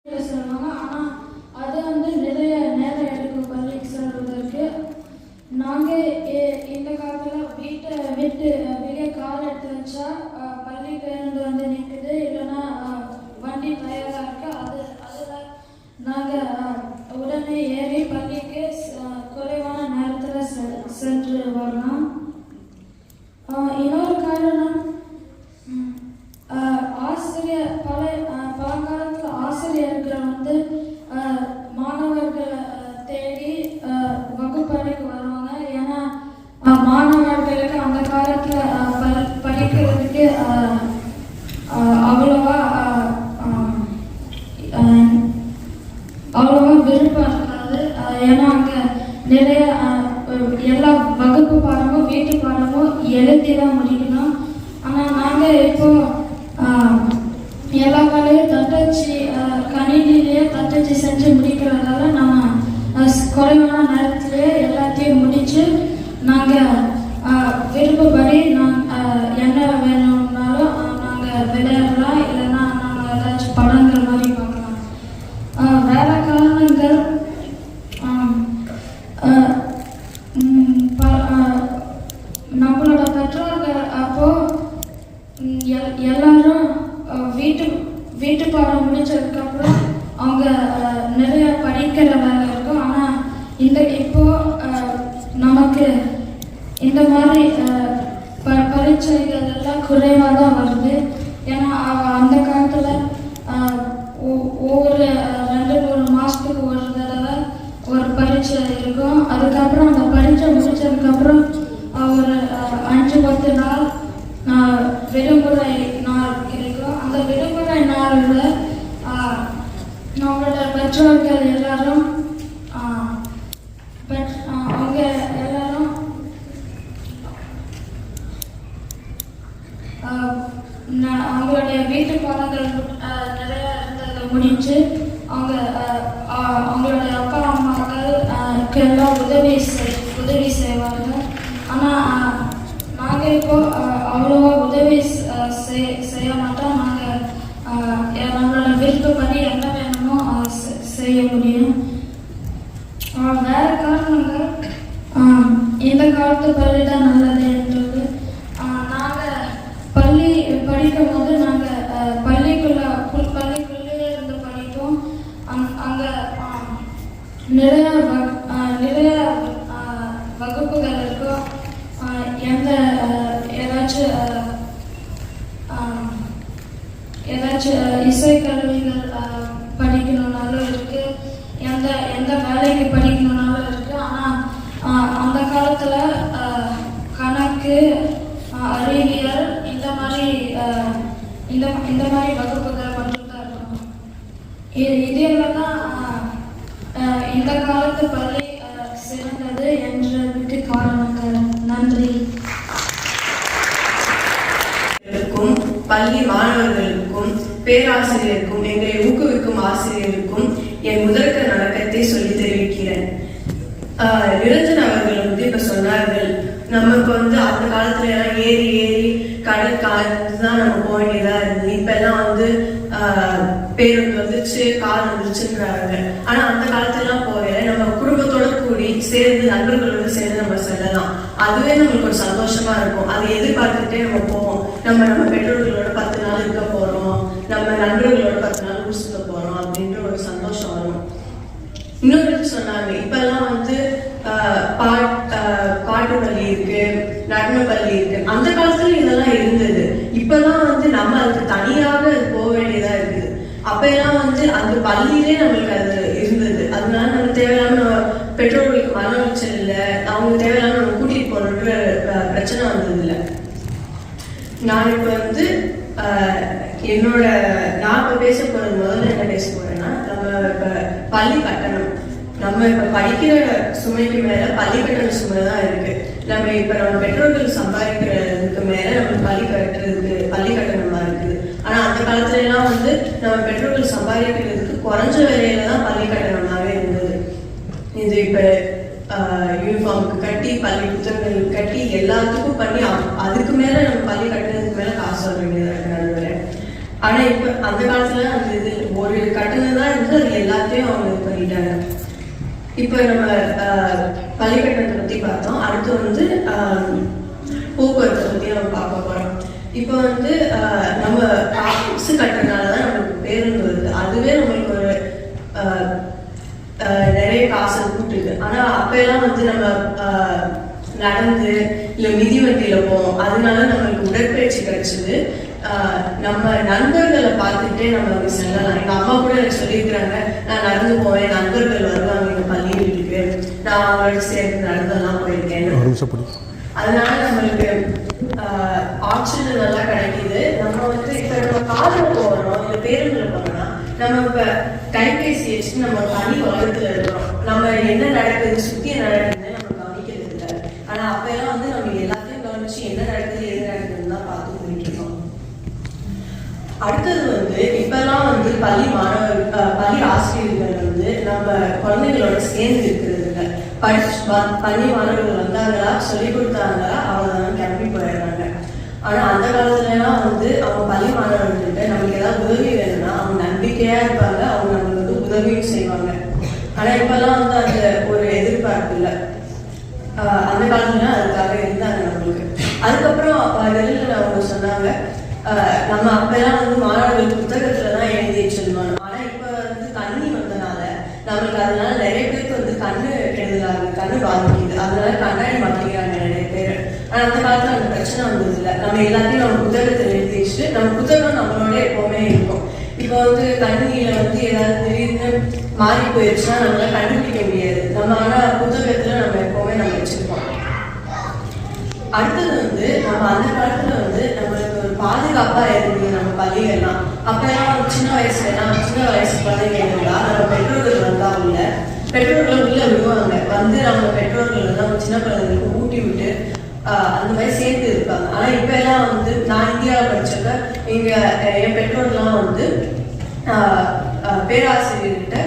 சொல்லுவாங்க. ஆனால் அது வந்து நிறைய நேரம் எடுக்கும் பள்ளிக்கு செல்வதற்கு. நாங்கள் இந்த காலத்தில் வீட்டை விட்டு வெளியே கார் எடுத்து வச்சா பள்ளி பேருந்து வந்து நிற்குது, இல்லைன்னா வண்டி தயாராக இருக்குது. அதில் நாங்கள் உடனே ஏறி பள்ளிக்கு குறைவான நேரத்தில் சென்று வரலாம். இன்னொரு காரணம், ஆசிரியர் பழங்காலத்தில் ஆசிரியர்கள் வந்து மாணவர்களை தேடி வகுப்பறைக்கு வருவாங்க. ஏன்னா மாணவர்களுக்கு அந்த காலத்தில் படிக்கிறதுக்கு அவ்வளோவா விருப்பம் இருக்காது. ஏன்னா அங்கே நிறைய எல்லா வகுப்பு பாடமும் வீட்டு பாடமும் எழுதி தான் முடிக்கணும். ஆனால் நாங்கள் இப்போ எல்லா வேலையும் தட்டச்சு கணினிலேயே தட்டச்சு செஞ்சு முடிக்கிறதால நம்ம குறைவான நேரத்திலேயே எல்லாத்தையும் முடித்து நாங்கள் விருப்பப்படி என்ன வேணும்னாலும் நாங்கள் விளையாடலாம், இல்லைன்னா நாங்கள் ஏதாச்சும் படங்கள் மாதிரி பார்க்கலாம். வேற காரணங்கள், நம்மளோட பெற்றோர்கள் அப்போ எல்லாரும் வீட்டு பாடம் முடிச்சதுக்கப்புறம் அவங்க நிறைய படிக்கிற வேலை இருக்கும். ஆனால் இப்போ நமக்கு இந்த மாதிரி பரீட்சைகள் எல்லாம் குறைவாக தான் வருது. ஏன்னா அந்த காலத்தில் ஒவ்வொரு 2-3 மாதத்துக்கு ஒரு தடவை ஒரு பரீட்சை இருக்கும். அதுக்கப்புறம் அந்த பரீட்சை முடிச்சதுக்கப்புறம் ஒரு 5-10 நாள் விடுமுறை நாள் இருக்கும். அந்த விடுமுறை நாளில் நம்மளோட பெற்றோர்கள் எல்லாரும் அவங்க எல்லாரும் அவங்களுடைய வீட்டு பாடங்கள் நிறைய இருந்ததை முடிஞ்சு அவங்களுடைய அப்பா அம்மாக்களுக்கு எல்லாம் உதவி செய்வாங்க. ஆனால் நாங்கள் இப்போ அவ்வளோவா உதவி செய்ய மாட்டோம். நாங்கள் நம்மளோட விருப்பப்படி என்ன வேணுமோ செய்ய முடியும். வேற காரணங்கள், இந்த காலத்து பள்ளி தான் நல்லது என்றது. நாங்கள் பள்ளி படிக்கும் போது நாங்கள் பள்ளிக்குள்ளேயே இருந்து படிப்போம். அங்கே நிறைய வகுப்புகள் இருக்கும். ஏதாச்சும் இசைக்கருவிகள் படிக்கணுன்னாலும் இருக்கு, எந்த வேலைக்கு படிக்கணுன்னாலும் இருக்கு. ஆனால் அந்த காலத்தில் கணக்கு, அறிவியல் இந்த மாதிரி வகுப்புகள் மட்டும்தான் இருக்கும். இதெல்லாம் தான் இந்த காலத்து பள்ளி சிறந்தது என்றதுக்கு காரணங்கள். நன்றி. பள்ளி மாணவர்களுக்கும் பேராசிரியருக்கும் எங்களை ஊக்குவிக்கும் ஆசிரியருக்கும் என் முதற்க வணக்கத்தை சொல்லி தெரிவிக்கிறேன். நிரஞ்சன் அவர்கள் வந்து இப்ப சொன்னார்கள், நமக்கு வந்து அந்த காலத்துல எல்லாம் ஏறி கடல் காலத்துதான் நம்ம போக வேண்டியதா இருந்தது. இப்ப எல்லாம் வந்து பேருந்து வந்துச்சு, கார் வந்துச்சுன்றாங்க. ஆனா அந்த காலத்துல எல்லாம் போகல, நம்ம குடும்பத்தோட கூடி சேர்ந்து நண்பர்களோட சேர்ந்து நம்ம செல்லலாம். அதுவே நம்மளுக்கு ஒரு சந்தோஷமா இருக்கும். அதை எதிர்பார்த்துட்டே நம்ம போவோம். நம்ம பெற்றோர்களோட 10 நாள் இருக்க போறோம், நம்ம நண்பர்களோட 10 நாள் ஊர் சுத்த போறோம் அப்படின்ற ஒரு சந்தோஷம் வரும். இன்னொரு சொன்னாங்க, இப்ப எல்லாம் வந்து பாட்டு பள்ளி இருக்கு, நடன பள்ளி இருக்கு. அந்த காலத்துல இதெல்லாம் இருந்தது. இப்பெல்லாம் வந்து நம்ம அதுக்கு தனியாக போக வேண்டியதா இருக்குது. அப்ப எல்லாம் வந்து அந்த பள்ளியிலே நம்மளுக்கு அது இருந்தது. அதனால நம்ம தேவையில்லாம பெற்றோர்களுக்கு மன உளைச்சல் இல்லை, அவங்க தேவையில்லாம நம்ம கூட்டிட்டு போகணுன்ற பிரச்சனை வந்தது இல்லை. நான் இப்ப வந்து நான் இப்ப பேச போறது முதல்ல என்ன பேச போறேன்னா, நம்ம இப்ப பள்ளி கட்டணம், நம்ம இப்ப படிக்கிற சுமைக்கு மேல பள்ளி கட்டண சுமை தான் இருக்கு. நம்ம பெற்றோர்கள் சம்பாதிக்கிறதுக்கு மேல நம்ம பள்ளி கட்டணமா இருக்குது. ஆனா அந்த காலத்துல எல்லாம் வந்து நம்ம பெற்றோர்கள் சம்பாதிக்கிறதுக்கு குறைஞ்ச விலையில தான் பள்ளி கட்டணமாவே இருந்தது. இது இப்ப யூனிஃபார்முக்கு கட்டி, பள்ளி புத்தகங்கள் கட்டி, எல்லாத்துக்கும் பண்ணி அதுக்கு மேல நம்ம பள்ளி கட்டுறதுக்கு மேல காசு வர வேண்டியதா இருக்கு. ஆனா இப்ப அந்த காலத்துல அந்த இது ஒரு கட்டணம் தான் எல்லாத்தையும் அவங்க இது பண்ணிட்டாங்க. இப்போ நம்ம பள்ளிக்கட்டணத்தை பற்றி பார்த்தோம். அடுத்து வந்து போக்குவரத்தை பற்றி நம்ம பார்க்க போகிறோம். இப்போ வந்து நம்ம காசு கட்டுறதுனால தான் நம்மளுக்கு பேருந்து வருது. அதுவே நம்மளுக்கு ஒரு நிறைய காசை கூட்டுது. ஆனால் அப்போல்லாம் வந்து நம்ம நடந்து இல்லை மிதிவண்டியில் போவோம். அதனால நம்மளுக்கு உடற்பயிற்சி கிடைச்சிது. நம்ம நண்பர்களை பார்த்துட்டே நம்ம அங்கே செல்லலாம். எங்கள் அம்மா கூட எனக்கு சொல்லியிருக்கிறாங்க, நான் நடந்து போவேன், நண்பர்கள் வருவாங்க எங்கள் பள்ளி வீட்டுக்கு, நான் அவங்களோட சேர்ந்து நடந்தெல்லாம் போயிருக்கேன். அதனால நம்மளுக்கு ஆப்ஷன் நல்லா கிடைக்குது. நம்ம வந்து இப்போ நம்ம காரில் போகிறோம் இல்லை பேருந்தில் போகிறோம்னா நம்ம இப்போ கைபேசி வச்சுட்டு நம்ம தனி உலகத்தில் இருக்கிறோம். நம்ம என்ன நடக்குது, சுற்றி நடக்குதுன்னு நம்ம கவனிக்கிறது இல்லை. ஆனால் அப்போல்லாம் வந்து நம்ம எல்லாத்தையும் கவனிச்சு என்ன நடக்குது எது நடக்குதுன்னு தான் பார்த்து முடிக்கணும். அடுத்தது வந்து இப்பெல்லாம் வந்து பள்ளி ஆசிரியர்கள் வந்து நம்ம குழந்தைங்களோட சேர்ந்து இருக்கிறது இல்லை. பள்ளி மாணவர்கள் வந்தாங்களா, சொல்லி கொடுத்தாங்களா, அவங்க கிளம்பி போயிடுறாங்க. ஆனால் அந்த காலத்துலலாம் வந்து அவங்க பள்ளி மாணவர்கள்கிட்ட நமக்கு ஏதாவது உதவி வேணும்னா அவங்க நம்பிக்கையாக இருப்பாங்க, அவங்க நம்மளுக்கு வந்து உதவியும் செய்வாங்க. ஆனால் இப்பெல்லாம் வந்து அந்த ஒரு எதிர்பார்ப்பு இல்லை. அந்த காலத்துல அதுக்காக இருந்தாங்க நம்மளுக்கு. அதுக்கப்புறம் வெளியில் அவங்க சொன்னாங்க, நம்ம அப்பெல்லாம் வந்து மாணவர்கள் புத்தகத்துல தான் எழுதி வச்சிருந்தோம். ஆனா இப்ப வந்து தண்ணி வந்தனால நம்மளுக்கு அதனால நிறைய பேருக்கு வந்து கண்ணு கெடுதலாகுது, கண்ணு பாதிக்குது. அதனால கண்ணாடி மாட்டிக்கிறாங்க நிறைய பேர். ஆனா அந்த காலத்துல அந்த பிரச்சனை வந்தது இல்லை. நம்ம எல்லாத்தையும் நம்ம புத்தகத்துல எழுதி வச்சுட்டு நம்ம புத்தகம் நம்மளோட எப்பவுமே இருக்கும். இப்போ வந்து தண்ணியில வந்து ஏதாவது திடீர்னு மாறி போயிடுச்சுன்னா நம்மளால கண்டுபிடிக்க முடியாது. நம்ம ஆனா புத்தகத்துல நம்ம எப்பவுமே நம்ம வச்சிருப்போம். அடுத்தது வந்து நம்ம அந்த காலத்துல வந்து நம்மளுக்கு ஒரு பாதுகாப்பா இருந்தது நம்ம பள்ளிகள்லாம். அப்பெல்லாம் சின்ன வயசு குழந்தைங்களா நம்ம பெற்றோர்கள் வந்தா உள்ள பெற்றோர்கள் உள்ள விடுவாங்க. வந்து நம்ம பெற்றோர்கள் வந்து நம்ம சின்ன குழந்தைங்களுக்கு ஊட்டி விட்டு அந்த மாதிரி சேர்த்து இருப்பாங்க. ஆனா இப்ப எல்லாம் வந்து நான் இந்தியாவில் படிச்சப்ப என் பெற்றோர்லாம் வந்து பேராசிரியர்கிட்ட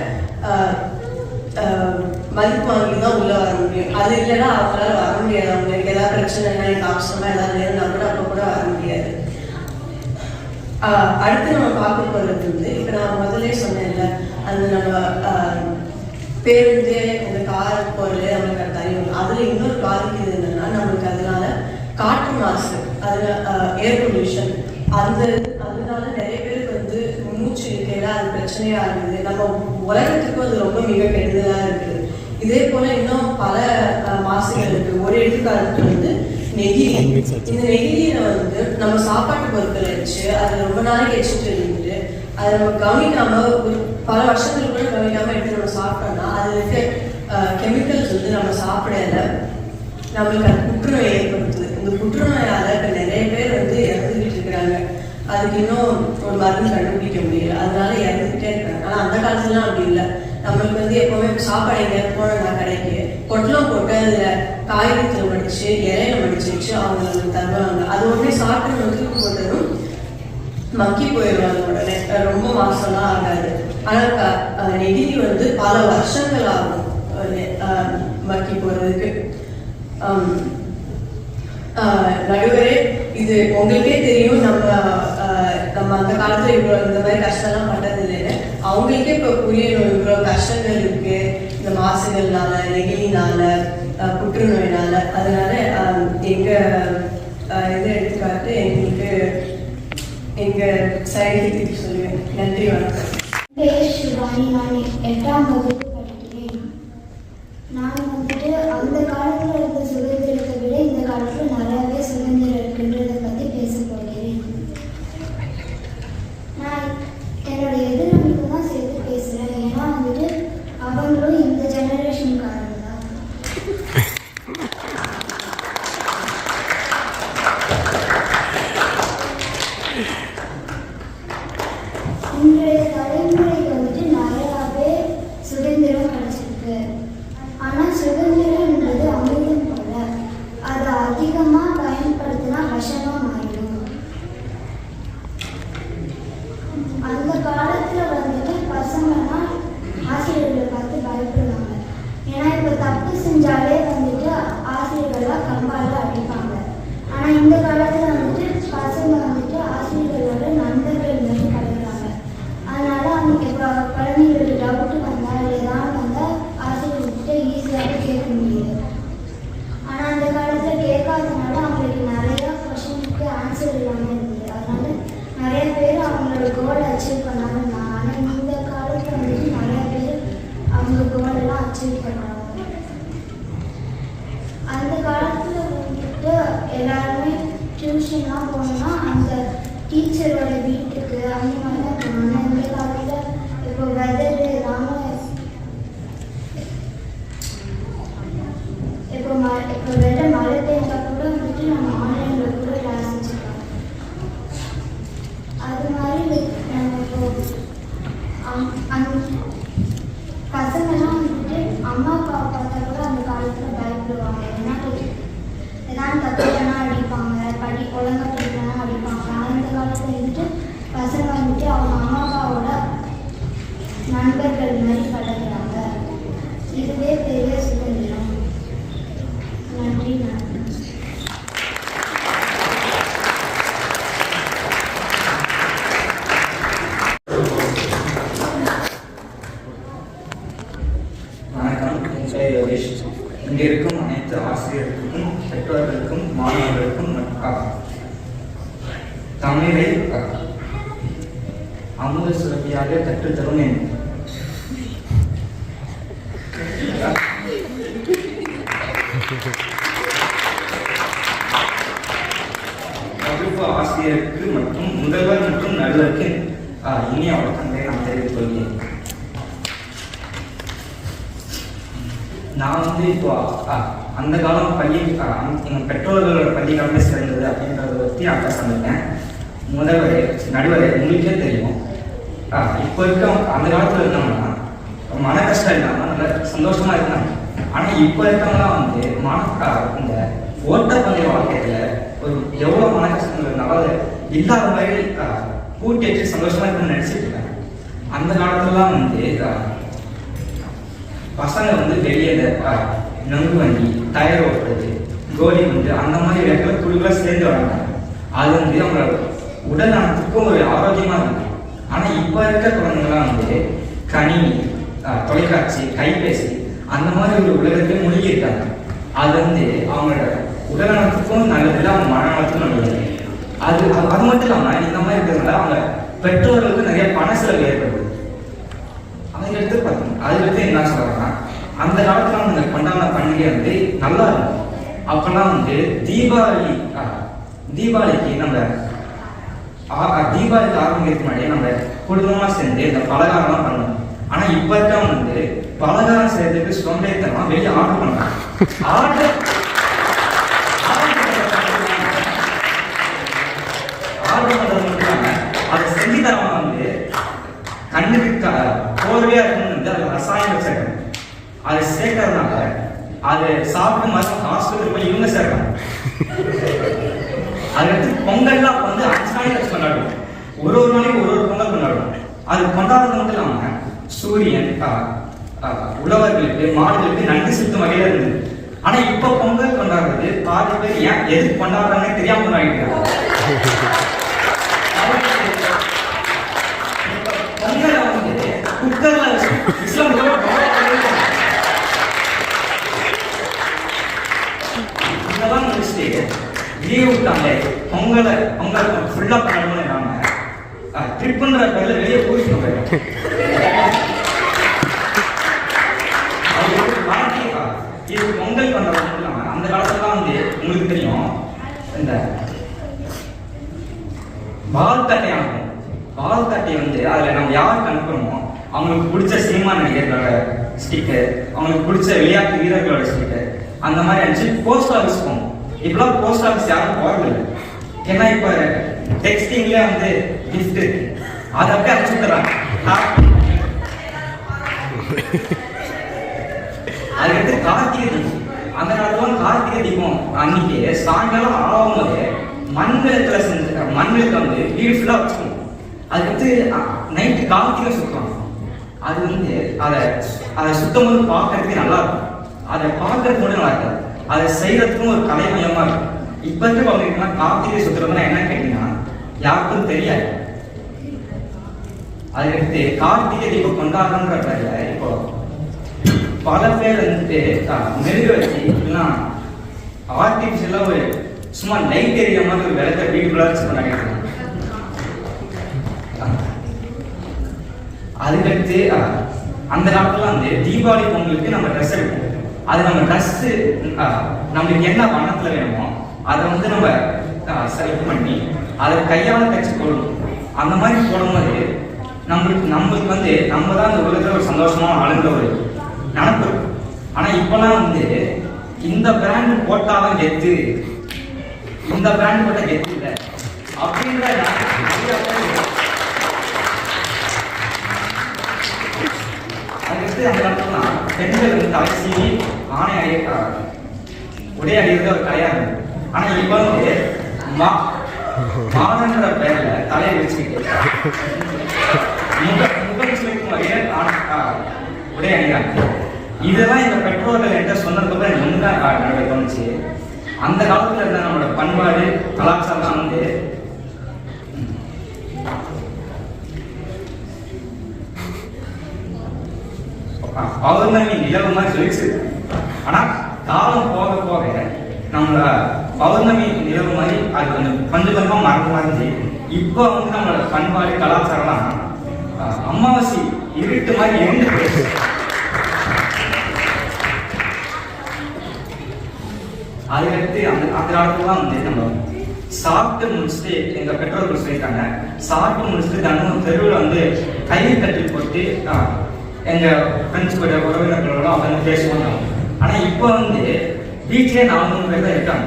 மதிப்பு வாங்கி தான் உள்ள வர முடியும். அது இல்லைன்னா அவங்களால வர முடியாது. அவங்களுக்கு ஏதாவது பிரச்சனைனா, எனக்கு அவசரமா ஏதாவது நேரம் கூட அப்போ கூட வர முடியாது. அடுத்து நம்ம பார்க்க போறது வந்து இப்ப நான் முதலே சொன்னேன்ல, அந்த நம்ம பேருந்து இந்த கார் போறது நம்மளுக்கு தெரியும். அதுல இன்னொரு பாதிக்குது என்னன்னா, நம்மளுக்கு அதனால காற்று மாசு, அதுல ஏர் பொல்யூஷன், அதனால நிறைய பேருக்கு வந்து மூச்சு இருக்கையில அது பிரச்சனையா இருக்குது. நம்ம உலகத்துக்கும் அது ரொம்ப மிக கெடுதலா இருக்குது. இதே போல இன்னும் பல மாசுகள் இருக்கு. ஒரு எடுத்துக்காட்டு வந்து நெகிழி. இந்த நெகிழியில வந்து நம்ம சாப்பாட்டு பொருட்களை வச்சு அது ரொம்ப நாளைக்கு வச்சுட்டு இருந்துட்டு அதை நம்ம கவனிக்காம ஒரு பல வருஷங்களுக்கு கூட கவனிக்காம எடுத்து நம்ம சாப்பிட்டோம்னா அதுல இருக்க கெமிக்கல்ஸ் வந்து நம்ம சாப்பிடல நம்மளுக்கு அது புற்றுநோய் ஏற்படுத்துது. இந்த புற்றுநோயால இப்ப நிறைய பேர் வந்து இறந்துகிட்டு இருக்கிறாங்க. அதுக்கு இன்னும் ஒரு மருந்து கண்டுபிடிக்க முடியல, அதனால இறந்துகிட்டே இருக்காங்க. ஆனா அந்த காலத்துலாம் அப்படி இல்லை. நம்மளுக்கு வந்து எப்பவுமே சாப்பாடு எங்கேயாவது போனோம்னா கடைக்கு பொட்டலம் போட்டு அதுல காய்கறிகளை மடிச்சு இலையில மடிச்சு வச்சு அவங்க தருவாங்க. அது உடனே சாப்பிட்டு வந்து போட்டதும் மக்கி போயிடுவாங்க. உடனே ரொம்ப மாசம்லாம் ஆகாது. ஆனா நெகிழி வந்து பல வருஷங்கள் ஆகும் மக்கி போறதுக்கு. நடுவரே, இது உங்களுக்கே தெரியும், நம்ம அந்த காலத்துல இவ்வளவு இந்த மாதிரி கஷ்டம்லாம் பட்டது இல்லைன்னு. அவங்களுக்கே இப்ப புரியணும் இவ்வளவு கஷ்டங்கள் இருக்கு இந்த மாசுகள்னால, நெகிழினால, புற்றுநோயினால. அதனால எங்க இது எடுத்துக்காட்டு எங்களுக்கு எங்க சைடுக்கு சொல்லுவேன். நன்றி, வணக்கம். நான் 8ஆம் வகுப்பு படிக்கிறேன். நான் வந்துட்டு அந்த காலத்தில் இருந்த சுதந்திரத்தை விட இந்த காலத்தில் நிறையவே சுதந்திரம் இருக்குன்றதை பற்றி பேச போகிறேன். நான் என்னோட எதிர்நம்பிக்கை தான் சேர்த்து பேசுகிறேன். ஏன்னா வந்துட்டு அவங்களும் இந்த ஜெனரேஷனுக்காரங்க தான். இன்றைய தலைமுறைக்கு வந்துட்டு நிறையாவே சுதந்திரம் கிடைச்சிருக்கு. ஆனால் சுதந்திரம் வெதரு நானும் இப்போ வெள்ள மழை பெய்ஞ்சா கூட வந்துட்டு நம்ம ஆன்லைனில் கூட கிளாஸ் வச்சுக்கலாம். அது மாதிரி நம்ம இப்போ பசங்கள்லாம் வந்துட்டு அம்மா அப்பா பார்த்தா கூட அந்த காலத்தில் பயப்படுவாங்க. ஏதாவது தப்புனா அடிப்பாங்க, ஒழுங்கா படிக்கலன்னா அடிப்பாங்க. அந்த காலத்தில் வந்துட்டு பசங்க வந்துட்டு அவங்க அம்மா அப்பாவோட நண்பர்கள் மாதிரி பழகுறாங்க. இதுவே பெரிய சுதந்திரம். நன்றி. வணக்கம், என் பெயர் யோகேஷ். இங்கே இருக்கும் அனைத்து ஆசிரியர்களுக்கும், பெற்றோர்களுக்கும், மாணவர்களுக்கும் தமிழை அமுத சுரப்பியாக கற்றுத்தரும் என் வகுப்பு ஆசிரியருக்கு மற்றும் முதல்வர் மற்றும் நடுவருக்கு இனிய வணக்கங்களை நான் தெரிவித்துக் கொள்கிறேன். நான் வந்து இப்போ அந்த காலம் பள்ளி எங்கள் பெற்றோர்களோட பள்ளி காலத்தில் சிறந்தது அப்படின்றத பற்றி பேசிருக்கேன். முதல்வர் நடுவர் உங்களுக்கே தெரியும். இப்போ இருக்க அந்த காலத்தில் இருந்தவங்கன்னா மன கஷ்டம் இல்லாமல் நல்ல சந்தோஷமா இருந்தாங்க. ஆனால் இப்போ இருக்கவங்களாம் வந்து இந்த ஓட்டப்பந்தய வாழ்க்கையில் ஒரு எவ்வளோ மன கஷ்டங்கள் இருந்தாலும் அது இல்லாத மாதிரி பூட்டி வச்சு சந்தோஷமா இருக்குன்னு நினச்சிட்டு இருக்காங்க. அந்த காலத்துலலாம் வந்து பசங்க வந்து வெளியே நொங்கு வண்டி, டயர் ஓட்டுறது, கோலி வந்து அந்த மாதிரி இடத்துல குழுக்களாக சேர்ந்து வராங்க. அது வந்து அவங்களோட உடல் நலத்துக்கும் ஒரு ஆரோக்கியமாக இருக்கு. ஆனால் இப்போ இருக்க குழந்தைங்களாம் வந்து கணினி, தொலைக்காட்சி, கைபேசி அந்த மாதிரி ஒரு உலகத்தையும் மூழ்கி இருக்காங்க. அது வந்து அவங்களோட உடல் நலத்துக்கும் நல்லதில்லை, அவங்க மன நலத்துக்கும் நல்லது. அது மட்டும் இல்லாமல் இந்த மாதிரி இருக்கிறதுனால அவங்க பெற்றோர்களுக்கு நிறைய பண செலவு ஏற்படுது. அதுக்கடுத்து என்ன சொல்றாங்கன்னா, அந்த காலத்துல அவங்க கொண்டாடின பண்டிகை வந்து நல்லா இருக்கும். அப்பெல்லாம் வந்து தீபாவளிக்கு நம்ம தீபாவளிக்கு ஆரம்பிக்கிறதுக்கு முன்னாடியே நம்ம குடும்பமா சேர்ந்து இந்த பலகாரம்லாம் பண்ணணும். ஆனா இப்ப இருக்கவங்க வந்து பலகாரம் செய்யறதுக்கு சோம்பேறித்தனமா வெளியே ஆர்டர் பண்றாங்க. ஆர்டர் பண்றது மட்டும் இல்லாம அதை செஞ்சு தரமா வந்து கண்ணுக்கு போர்வையா இருக்கணும் வந்து அது ரசாயனம் சேர்க்கணும். அதை சேர்க்கறதுனால அதை சாப்பிட்டு மறுபடியும் ஹாஸ்பிட்டல் போய் இவங்க சேர்க்கணும். அதுக்கடுத்து பொங்கல்லாம் வந்து 5 நாளைக்கு வச்சு கொண்டாடுவோம். ஒரு நாளைக்கு ஒரு பொங்கல் கொண்டாடுவோம். அது கொண்டாடுறது மட்டும் இல்லாம சூரியன், உழவர்களுக்கு, மாடுகளுக்கு நன்றி செலுத்தும் வகையில இருந்தது. ஆனா இப்ப பொங்கல் கொண்டாடுறது பாதி பேர் ஏன் எது கொண்டாடுறாங்கன்னு தெரியாம கொண்டாடிட்டு பொங்கலை வந்து குக்கர்ல இதெல்லாம் முடிச்சுட்டு லீவ் விட்டாங்க. பொங்கல் ஃபுல்லா பண்ணணும்னு நாம ட்ரிப்புன்ற பேர்ல வெளியே போயிட்டு போயிடும். இது பொங்கல் பண்றது மட்டும் இல்லாம அந்த காலத்துல வந்து உங்களுக்கு தெரியும், இந்த வாழ்த்தட்டை அனுப்பும். வாழ்த்தட்டை வந்து அதுல நம்ம யாருக்கு அனுப்புறோமோ அவங்களுக்கு பிடிச்ச சினிமா நடிகர்களோட ஸ்டிக்கர், அவங்களுக்கு பிடிச்ச விளையாட்டு வீரர்களோட ஸ்டிக்கர் அந்த மாதிரி அனுப்பிச்சு போஸ்ட் ஆஃபீஸ் போகும். இப்பெல்லாம் போஸ்ட் ஆஃபீஸ் யாரும் போறதில்லை. ஏன்னா இப்ப டெக்ஸ்டிங்ல வந்து கிஃப்ட் அதை அப்படியே அனுப்பிச்சுறாங்க. அதுக்கடுத்து கார்த்திகை தீபம். அந்த காலத்துல கார்த்திகை தீபம் அன்னைக்கு சாயங்காலம் ஆகும் போது மண்விளக்குல செஞ்சு மண்விளக்கு வந்து வீடு ஃபுல்லா வச்சுக்கணும். அதுக்கடுத்து நைட்டு கார்த்திகை சுத்தம். அது வந்து அதை சுத்தம் போது பார்க்கறதுக்கு நல்லா இருக்கும். அதை பார்க்கறதுக்கு மட்டும் நல்லா இருக்காது, அதை செய்யறதுக்கும் ஒரு கலைமயமா இருக்கும். இப்ப இருக்க பாத்தீங்கன்னா கார்த்திகை சுத்துறதுனா என்ன கேட்டீங்கன்னா யாருக்கும் தெரியாது. அதுக்கடுத்து கார்த்திகை தீபம் கொண்டாடுறன்ற பேர்ல இப்போ பல பேர் வந்துட்டு மெருக வச்சு இல்லைன்னா ஆர்டிபிஷியலா ஒரு சும்மா லைட் எரிய மாதிரி ஒரு விளக்க வீட்டுக்குள்ள வச்சு கொண்டாடிட்டு. அதுக்கடுத்து அந்த காலத்துல வந்து தீபாவளி பொங்கலுக்கு நம்ம ட்ரெஸ் எடுப்போம். அது நம்ம ட்ரெஸ் நம்மளுக்கு என்ன வண்ணத்துல வேணுமோ அதை வந்து நம்ம செலக்ட் பண்ணி அதை கையால தைச்சு போடணும். அந்த மாதிரி போடும்போது நம்மளுக்கு வந்து நம்ம தான் இந்த உலகத்தில் ஒரு சந்தோஷமான ஆளுங்கிற ஒரு நினப்பு இருக்கும். ஆனால் இப்போலாம் வந்து இந்த பிராண்ட் போட்டாலும் கெத்து, இந்த பிராண்ட் போட்டால் கெத்து இல்லை அப்படின்ற அதுக்கு அந்த இடத்துல பெண்கள் வந்து தலைசீவி ஆணை உடைய அடிக்கிறது ஒரு கலையாக இருந்தது. ஆனால் இப்போ வந்து மாதன்ற பேர்ல தலையை வச்சுக்கிட்டு முகம் சுழிக்கும் வகையில் உடைய அணிகிறாங்க. இதெல்லாம் இந்த பெற்றோர்கள் என்கிட்ட சொன்னதுக்கப்புறம் எனக்கு ஒன்றுதான் நடக்க தோணுச்சு. அந்த காலத்துல இருந்த நம்மளோட பண்பாடு கலாச்சாரம் வந்து பௌர்ணமி நிலவு மாதிரி சொல்லிச்சு. ஆனா காலம் போக போக நம்மள பௌர்ணமி நிலவு மாதிரி அது கொஞ்சம் கொஞ்சமா மறந்து இப்போ வந்து நம்மளோட பண்பாடு கலாச்சாரம்லாம் அமாவாசை இருட்டு மாதிரி இருந்து போயிடுச்சு. அதுக்கடுத்து அந்த காலத்துலாம் வந்து நம்ம சாப்பிட்டு முடிச்சுட்டு எங்க பெற்றோர்கள் சொல்லிட்டாங்க, சாப்பிட்டு முடிச்சுட்டு தினமும் தெருவில் வந்து கயிறு கட்டில் போட்டு எங்க ஃப்ரெண்ட்ஸ் கூட உறவினர்களோட அவங்க பேசுவாங்க. ஆனா இப்போ வந்து வீட்லயே 4-3 பேர் தான் இருக்காங்க.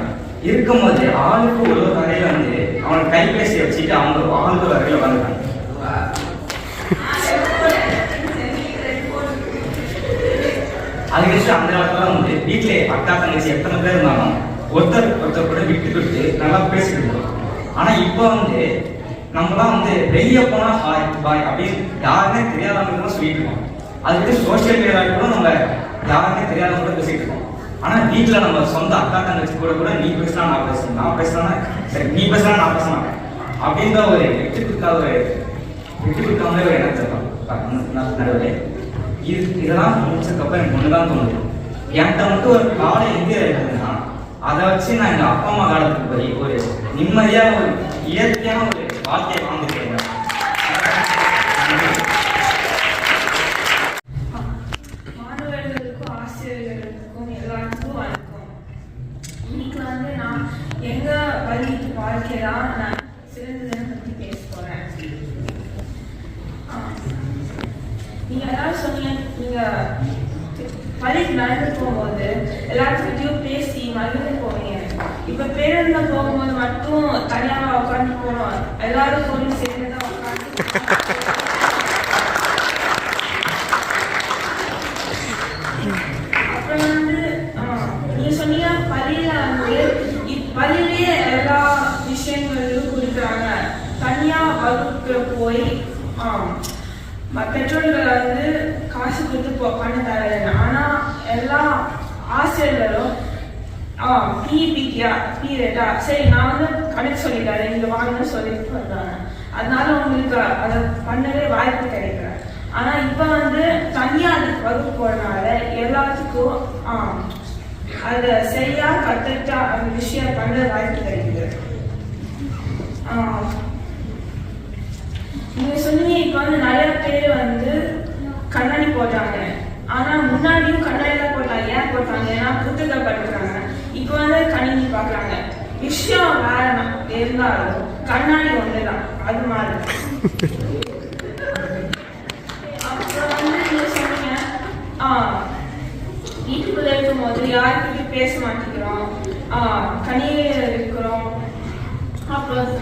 இருக்கும்போது ஆளுக்கு ஒரு வரையில வந்து அவனை கைபேசி வச்சுட்டு அவங்க ஆளுக்கு ஒரு வரையில வந்துட்டாங்க. அதுக்கடுத்து அந்த காலத்துல வந்து வீட்டுல அக்கா தங்கச்சி எத்தனை பேர் இருந்தாலும் ஒருத்தர் கூட விட்டு கொடுத்து நல்லா பேசிட்டு இருக்கோம். ஆனா இப்போ வந்து நம்மளாம் வந்து வெளியே போனா ஹாய் பாய் அப்படின்னு யாருமே தெரியாதவங்க சொல்லிட்டு இருக்கோம். அதுக்கு சோசியல் மீடியா கூட நம்ம யாருமே தெரியாதவங்க கூட பேசிட்டு இருக்கோம். ஆனா வீட்டுல நம்ம சொந்த அக்கா தங்கச்சி கூட நீ பேசினா நான் பேசுறேன், நான் பேசுறேன்னா சரி நீ பேசுனா நான் பேசலாம் அப்படின்ற ஒரு விட்டு கொடுக்காமலே ஒரு எண்ணத்தை நடுவே இதெல்லாம் முடிச்சதுக்கப்புறம் எனக்கு ஒண்ணுதான் தோணுது. என்கிட்ட மட்டும் ஒரு காலை எங்க இருக்குதுன்னா அதை வச்சு நான் எங்க அப்பா அம்மா காலத்துக்கு போய் ஒரு நிம்மதியான ஒரு இயற்கையான ஒரு வாழ்க்கையை வாழ்ந்துருக்கேன். மாணவர்களுக்கும் ஆசிரியர்களுக்கும் எல்லாருக்கும் வணக்கம். இன்னைக்கு வந்து நான் எங்க பள்ளி வாழ்க்கையெல்லாம் நான் சிறந்ததை பத்தி பேச போறேன். நீங்க எல்லாரும் சொன்னீங்க, நீங்க பள்ளிக்கு நடந்து போகும்போது எல்லாத்துக்கிட்டையும் பேசி மகிழ்ந்து போவீங்க. இப்ப பேருந்துல போகும்போது மட்டும் தனியாக உட்காந்து போறோம், எல்லாரும் போய் சேர்ந்துதான் உட்காந்து. அப்புறம் வந்து நீங்க சொன்னீங்க பள்ளியில வந்து பள்ளியிலேயே எல்லா விஷயங்களும் கொடுக்குறாங்க, தனியா வகுப்புல போய் பெற்றோர்கள் வந்து காசு கொடுத்து பண்ண தரேன். ஆனா எல்லா ஆசிரியர்களும் பீரியடா சரி நான் வந்து கணக்கு சொல்லிட்டேன் நீங்க வாங்கன்னு சொல்லிட்டு வந்தாங்க. அதனால உங்களுக்கு அதை பண்ணவே வாய்ப்பு கிடைக்கல. ஆனா இப்ப வந்து தனியா அதுக்கு வகுப்பு போறதுனால எல்லாத்துக்கும் அதை சரியா கத்துட்டா அந்த விஷயம் பண்ண வாய்ப்பு கிடைக்குது. நீங்க சொன்னீங்க இப்ப வந்து நிறைய பேர் வந்து கண்ணாடி போட்டாங்க. ஆனா முன்னாடியும் கண்ணாடி தான் போட்டாங்க. ஏன் போட்டாங்க? ஏன்னா புத்தகம் படிக்கிறாங்க. இப்ப வந்து கணினி பாக்குறாங்க. விஷயம் வேற இருந்தாலும் கண்ணாடி ஒண்ணுதான், அது மாதிரி. அப்புறம் வந்து நீங்க சொன்னீங்க வீட்டுக்குள்ள இருக்கும் போது யாருக்கிட்டையும் பேச மாட்டேங்கிறோம், கணினியில இருக்கிறோம், அப்புறம்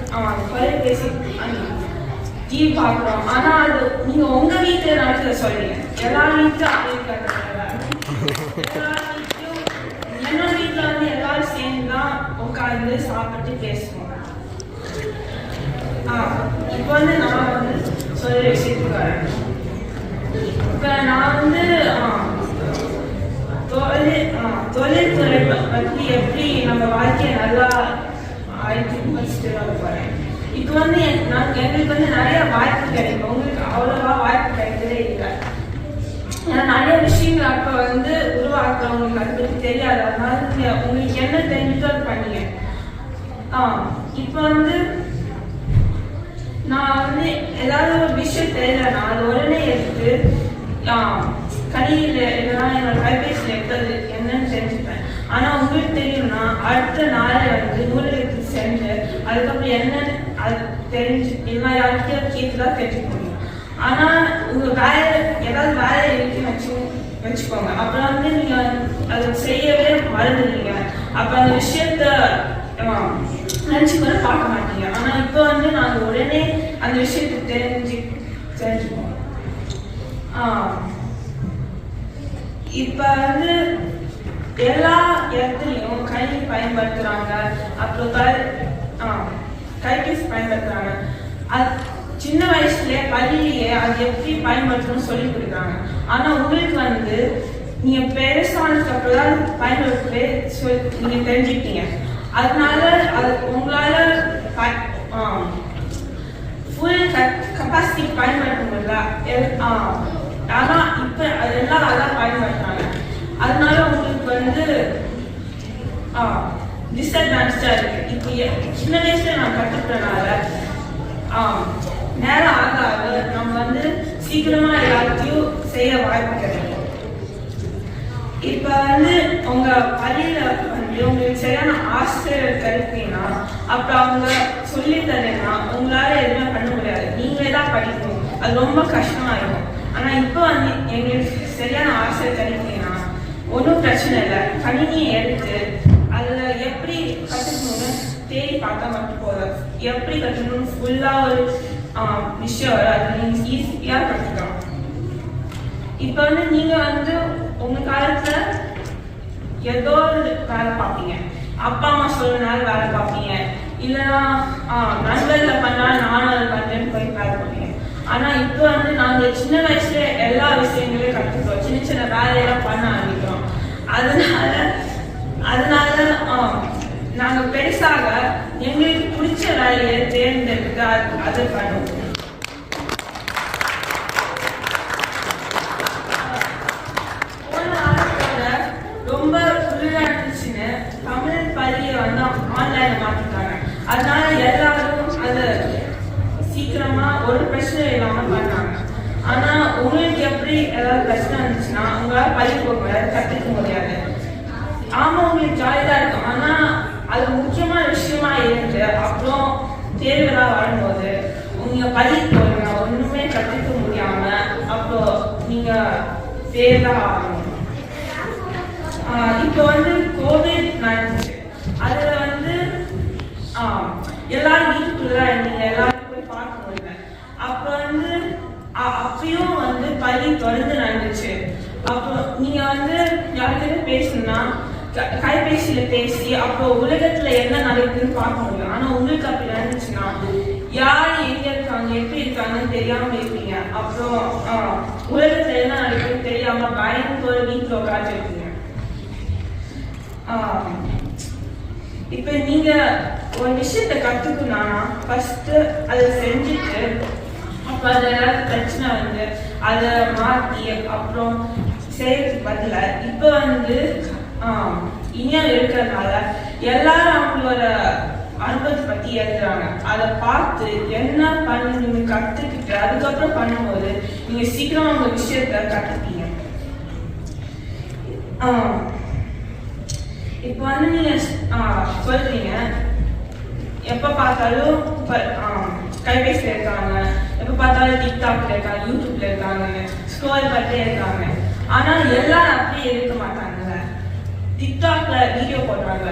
தொலைபேசி டிவி பார்க்குறோம். ஆனா அது நீங்க உங்க வீட்டுல நடத்துல சொல்றீங்க, எல்லா வீட்டும் அப்படி இருக்காது. என்னோட வீட்டுல வந்து எல்லாரும் சேர்ந்துதான் உட்காந்து சாப்பிட்டு பேசுவோம். இப்போ வந்து நான் வந்து சொல்ற விஷயத்துக்கு வரேன். இப்ப நான் வந்து தொழில்துறை பற்றி எப்படி நம்ம வாழ்க்கையை நல்லா ஆயிட்டு போறேன். இப்போ வந்து எங்களுக்கு வந்து நிறைய வாய்ப்பு கிடைக்கும், உங்களுக்கு அவ்வளவா வாய்ப்பு கிடைக்கவே இல்லை. ஏன்னா நிறைய விஷயங்கள் அப்போ வந்து உருவாக்குறவங்களுக்கு அதை பற்றி தெரியாது. அதனால உங்களுக்கு என்ன தெரிஞ்சுட்டோ பண்ணீங்க. இப்போ வந்து நான் வந்து ஏதாவது ஒரு விஷயம் தெரியலன்னா அது உடனே எடுத்து கணினியில இல்லைன்னா என்னோட கைபேசியில் எடுத்தது என்னன்னு தெரிஞ்சுப்பேன். ஆனா உங்களுக்கு தெரியும்னா அடுத்த நாளை வந்து நூலகத்துக்கு சென்று அதுக்கப்புறம் என்னன்னு அது தெரிஞ்சு இல்லைன்னா யாருக்கிட்ட கேட்டுதான் தெரிஞ்சுக்க முடியும். ஆனால் உங்கள் வேலை ஏதாவது வேலை இருக்குன்னு வச்சுக்கோங்க. அப்புறம் வந்து நீங்கள் அதை செய்யவே மறந்துடுவீங்க. அப்போ அந்த விஷயத்த நினச்சி கூட பார்க்க மாட்டீங்க. ஆனால் இப்போ வந்து நாங்கள் உடனே அந்த விஷயத்தை தெரிஞ்சுப்போம். இப்போ வந்து எல்லா இடத்துலையும் கணினி பயன்படுத்துகிறாங்க, அப்புறம் கைபேசி பயன்படுத்துகிறாங்க. அது சின்ன வயசுலேயே பள்ளியிலேயே அது எப்படி பயன்படுத்தணும்னு சொல்லி கொடுக்குறாங்க. ஆனால் உங்களுக்கு வந்து நீங்கள் பெருசானதுக்கு அப்புறம் தான் பயன்படுத்தவே நீங்கள் தெரிஞ்சுக்கிட்டீங்க. அதனால அது உங்களால் ஃபுல் கெப்பாசிட்டி பயன்படுத்த முடியல. ஆனால் இப்போ அதெல்லாம் அதான் பயன்படுத்துறாங்க. அதனால உங்களுக்கு வந்து டிஸ்அட்வான்டேஜாக இருக்கு. இப்போ சின்ன வயசுல நான் கற்றுக்கிறனால நேரம் ஆக ஆக நம்ம வந்து சீக்கிரமா எல்லாத்தையும் செய்ய வாய்ப்பு கிடைக்கும். இப்போ வந்து உங்க பள்ளியில வந்து உங்களுக்கு சரியான ஆசிரியர் கிடைப்பீங்கன்னா அப்புறம் அவங்க சொல்லி தரேன்னா உங்களால எதுவுமே பண்ண முடியாது, நீங்களே தான் படிக்கணும். அது ரொம்ப கஷ்டமா இருக்கும். ஆனா இப்போ வந்து எங்களுக்கு சரியான ஆசிரியர் கிடைப்பீங்கன்னா ஒன்றும் பிரச்சனை இல்லை. கணினியை எடுத்து அதுல எப்படி கற்றுக்கணும்னு தேடி பார்த்தா மட்டும் போதும். எப்படி கற்றுக்கணும்னு ஃபுல்லா ஒரு விஷயம் வரும். அது நீங்க ஈஸியா கற்றுக்கலாம். இப்போ வந்து நீங்க வந்து உங்க காலத்துல ஏதோ ஒரு வேலை பார்ப்பீங்க, அப்பா அம்மா சொல்றதுனால வேலை பார்ப்பீங்க, இல்லைன்னா நண்பர்கள் பண்ணா நானும் அதை பண்றேன்னு போய் வேலை பார்ப்பீங்க. ஆனா இப்போ வந்து நாங்க சின்ன வயசுல எல்லா விஷயங்களையும் கற்றுக்கிறோம், சின்ன சின்ன வேலையெல்லாம் பண்ண ஆரம்பிக்கிறோம். அதனால நாங்க பெருசாக எங்களுக்கு பிடிச்ச வேலையை தேர்ந்தெடுத்து அதை பண்ணுவோம். ரொம்ப குளிரா இருந்துச்சுன்னு தமிழ் பள்ளியை வந்து ஆன்லைன்ல மாத்திட்டாங்க. அதனால எல்லாரும் அதை சீக்கிரமா ஒரு பிரச்சனை இல்லாம பண்ணாங்க. ஆனா உங்களுக்கு எப்படி ஏதாவது பிரச்சனை இருந்துச்சுன்னா உங்களால பள்ளி போக முடியாது, கற்றுக்க முடியாது. ஆமா உங்களுக்கு ஜாலியா இருக்கும், ஆனா அது முக்கியமான விஷயமா இருந்து அப்புறம் தேர்வுலாம் வரும்போது நீங்க பள்ளி போறீங்க, ஒண்ணுமே கற்றுக்க முடியாம அப்புறம் நீங்க தேர்தான் ஆகணும். இப்போ வந்து கோவிட் நடந்துச்சு. அதுல வந்து எல்லாரும் வீட்டுக்குள்ளதான் இருந்தீங்க, எல்லாரும் போய் பார்க்க முடியல. அப்ப வந்து அப்பயும் வந்து பள்ளி தொடர்ந்து நடந்துச்சு. அப்போ நீங்க வந்து யாருக்கிட்ட பேசணும்னா கைபேசியில பேசி அப்புறம் உலகத்துல என்ன நடக்குதுன்னு பார்க்க முடியும். ஆனா உங்களுக்கு அப்படி நடந்துச்சுன்னா யார் எங்க இருக்காங்க எப்படி இருக்காங்கன்னு தெரியாம இருப்பீங்க. அப்புறம் உலகத்துல என்ன நடக்குதுன்னு தெரியாம பயங்கர வீட்டுல உட்காந்து இருப்பீங்க. இப்ப நீங்க ஒரு விஷயத்த கத்துக்கணும்னா ஃபர்ஸ்ட் அதை செஞ்சுட்டு அப்ப அது ஏதாவது பிரச்சனை வந்து அதை மாத்தி அப்புறம் செய்யறதுக்கு பதில இப்ப வந்து இனியால் இருக்கிறதுனால எல்லாரும் அவங்களோட அனுபவத்தை பத்தி எழுதுறாங்க. அதை பார்த்து என்ன பண்ணி நீங்க கத்துக்கிட்டு அதுக்கப்புறம் பண்ணும்போது நீங்க சீக்கிரம் உங்க விஷயத்த கத்துப்பீங்க. இப்போ வந்து நீங்க சொல்றீங்க எப்ப பார்த்தாலும் கைபேசியில இருக்காங்க, எப்ப பார்த்தாலும் டிக்டாக்ல இருக்காங்க, யூடியூப்ல இருக்காங்க, ஸ்க்ரோல் பண்ணிட்டே இருக்காங்க. ஆனா எல்லாரும் அப்படியே இருக்க மாட்டாங்கல்ல. டிக்டாக்ல வீடியோ போடுறாங்க,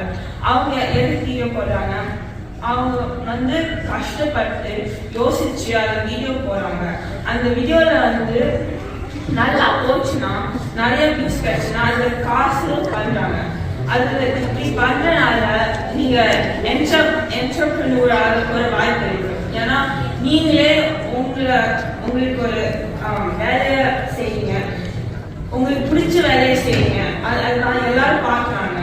அவங்க எதுக்கு வீடியோ போடுறாங்க? அவங்க வந்து கஷ்டப்பட்டு யோசிச்சு அந்த வீடியோ போடுறாங்க. அந்த வீடியோல வந்து நல்லா போச்சுன்னா நிறைய வியூஸ் கிடைச்சுன்னா அதுல காசு பண்றாங்க. அதுல இப்படி பண்றதுனால நீங்க என்டர்பிரனர் ஒரு வாய்ப்பு இருக்கு. ஏன்னா நீங்களே உங்களுக்கு ஒரு வேலையை செய்யுங்க, உங்களுக்கு பிடிச்ச வேலையை செய்யுங்க. அதுதான் எல்லாரும் பார்க்குறாங்க.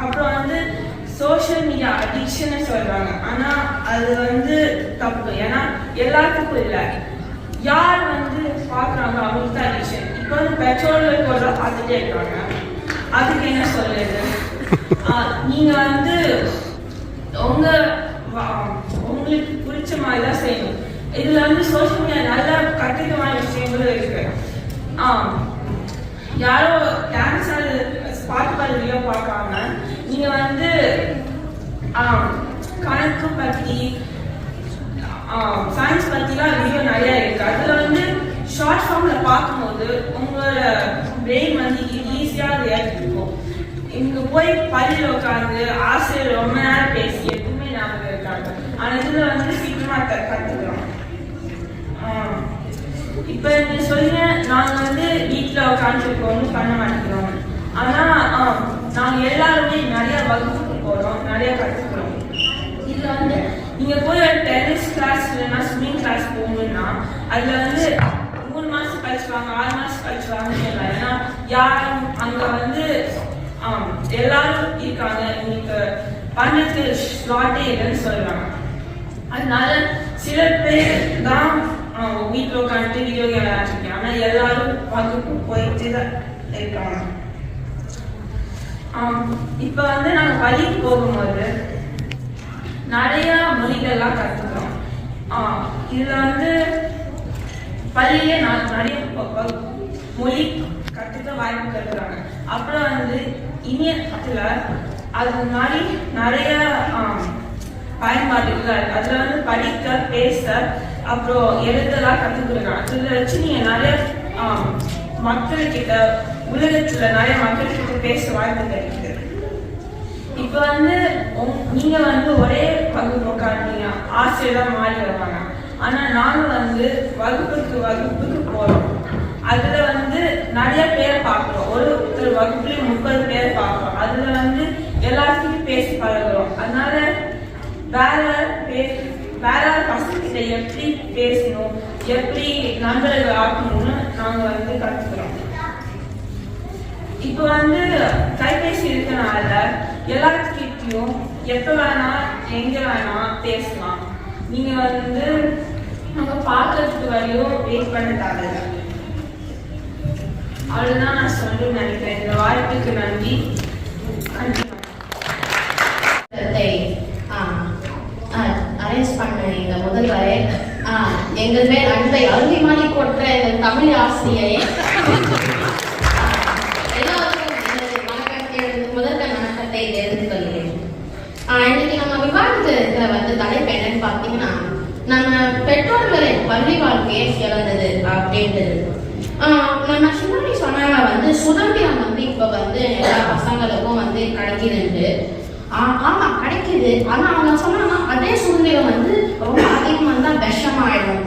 அப்புறம் வந்து சோஷியல் மீடியா அடிக்ஷன் சொல்றாங்க. ஆனா அது வந்து தப்பு. ஏன்னா எல்லாத்துக்கும் இல்லை, யார் வந்து பார்க்குறாங்க அவங்களுக்கு தான் அடிக்ஷன். இப்போ வந்து பெட்ரோல் கூட பார்த்துட்டே இருக்காங்க. அதுக்கு என்ன சொல்லுது? நீங்க வந்து உங்களுக்கு பிடிச்ச மாதிரி தான் செய்யணும். இதுல வந்து சோஷியல் மீடியா நல்ல கற்றுக்கமான விஷயங்களும் இருக்கு. யாரோ டான்ஸ் பாட்டு பாடுறதையோ பார்க்காம நீங்க வந்து கணக்கு பத்தி சயின்ஸ் பற்றிலாம் வீடியோ நிறையா இருக்குது. அதில் வந்து ஷார்ட் ஃபார்மில் பார்க்கும்போது உங்களோட பிரெயின் வந்து ஈஸியாக அதை ஏற்றுக்கும். இங்கே போய் பள்ளியில் உட்காந்து ஆசிரியர் ரொம்ப நேரம் பேசி எதுவுமே ஞாபகம் இருக்காங்க. ஆனால் இதில் வந்து சீக்கிரமாக கற்றுக்கிறோம். இப்போ நீ சொல்லுங்க, நாங்கள் வந்து வீட்டில் உட்காந்துருக்கோம், ஒன்றும் பண்ண மாட்டேங்கிறோம். ஆனால் நாங்கள் எல்லாருமே நிறையா வகுப்புக்கு போகிறோம், நிறையா கற்றுக்குறோம். இதில் வந்து நீங்கள் போய் ஒரு டென்னிஸ் கிளாஸ் இல்லைன்னா ஸ்விம்மிங் கிளாஸ் போகணுன்னா அதில் வந்து 3 மாதம் கழிச்சுவாங்க, 6 மாதம் கழிச்சுவாங்கன்னு சொல்லலாம். ஏன்னா யாரும் அங்கே வந்து எல்லாரும் இருக்காங்க, உங்களுக்கு பண்ணுறதுக்கு ஸ்லாட்டே இல்லைன்னு சொல்கிறாங்க. அதனால சில பேர் தான் வீட்டில் உட்காந்துட்டு வீடியோ கேம் விளையாண்டுருக்கேன். ஆனால் எல்லாரும் வகுப்பு போயிட்டு தான் இருக்காங்க. இப்போ வந்து நாங்கள் பள்ளிக்கு போகும்போது நிறைய மொழிகள்லாம் கற்றுக்கிறோம். இதில் வந்து பள்ளியிலே நிறைய மொழி கற்றுக்க வாய்ப்பு கற்றுக்கிறாங்க. அப்புறம் வந்து இணையத்தில் அது மாதிரி நிறைய பயன்பாடுகள், அதில் வந்து படிக்க, பேச, அப்புறம் எழுதலாம் கற்றுக்குறாங்க. இதில் வச்சு நீங்கள் நிறைய மக்கள்கிட்ட, உலகத்தில் நிறைய மக்கள்கிட்ட பேச வாய்ப்பு கிடைக்குது. இப்போ வந்து நீங்கள் வந்து ஒரே வகுப்பு உட்காந்தீங்க, ஆசிரியராக மாறி வருவாங்க. ஆனால் நாங்கள் வந்து வகுப்புக்கு போகிறோம். அதில் வந்து நிறைய பேர் பார்க்குறோம். ஒரு வகுப்புலேயும் 30 பேர் பார்க்குறோம். அதில் வந்து எல்லாத்துக்கும் பேசி பழகுறோம். அதனால வேற பசங்கிட்ட எப்படி பேசணும், எப்படி நண்பர்கள் ஆக்கணும்னு நாங்கள் வந்து கற்றுக்கிறோம். இப்போ வந்து கைபேசி இருக்கனால எல்லாத்துக்கிட்டையும் எப்போ வேணா எங்க வேணா பேசலாம். நீங்க வந்து நம்ம பார்க்கறதுக்கு வரையும் வெயிட் பண்ண தேவையில்லை. அவ்வளவுதான் நான் சொல்ல நினைக்கிறேன். இந்த வாய்ப்புக்கு நன்றி. அரேஞ்ச் பண்ண எங்க முதல்வரே, எங்கள் மேல் அன்பை அருவிமானி கொற்ற எங்கள் தமிழ் ஆசிரியரே, வணக்கத்தை தெரிந்து கொள்கிறேன். இன்னைக்கு நம்ம விவாதத்துல வந்து தலைப்பு என்னன்னு பார்த்தீங்கன்னா, நம்ம பெற்றோர்களின் பள்ளி வாழ்க்கையை சிறந்தது அப்படின்றது. நம்ம சின்னாடி சொன்னாங்க வந்து சுதந்திரம் வந்து இப்ப வந்து எல்லா பசங்களுக்கும் வந்து கிடைக்குதுன்ட்டு. ஆமா கிடைக்குது. ஆனா அவங்க சொன்னாங்கன்னா அதே சுதந்திரம் வந்து ரொம்ப அதிகமா இருந்தா விஷமாயிடும்.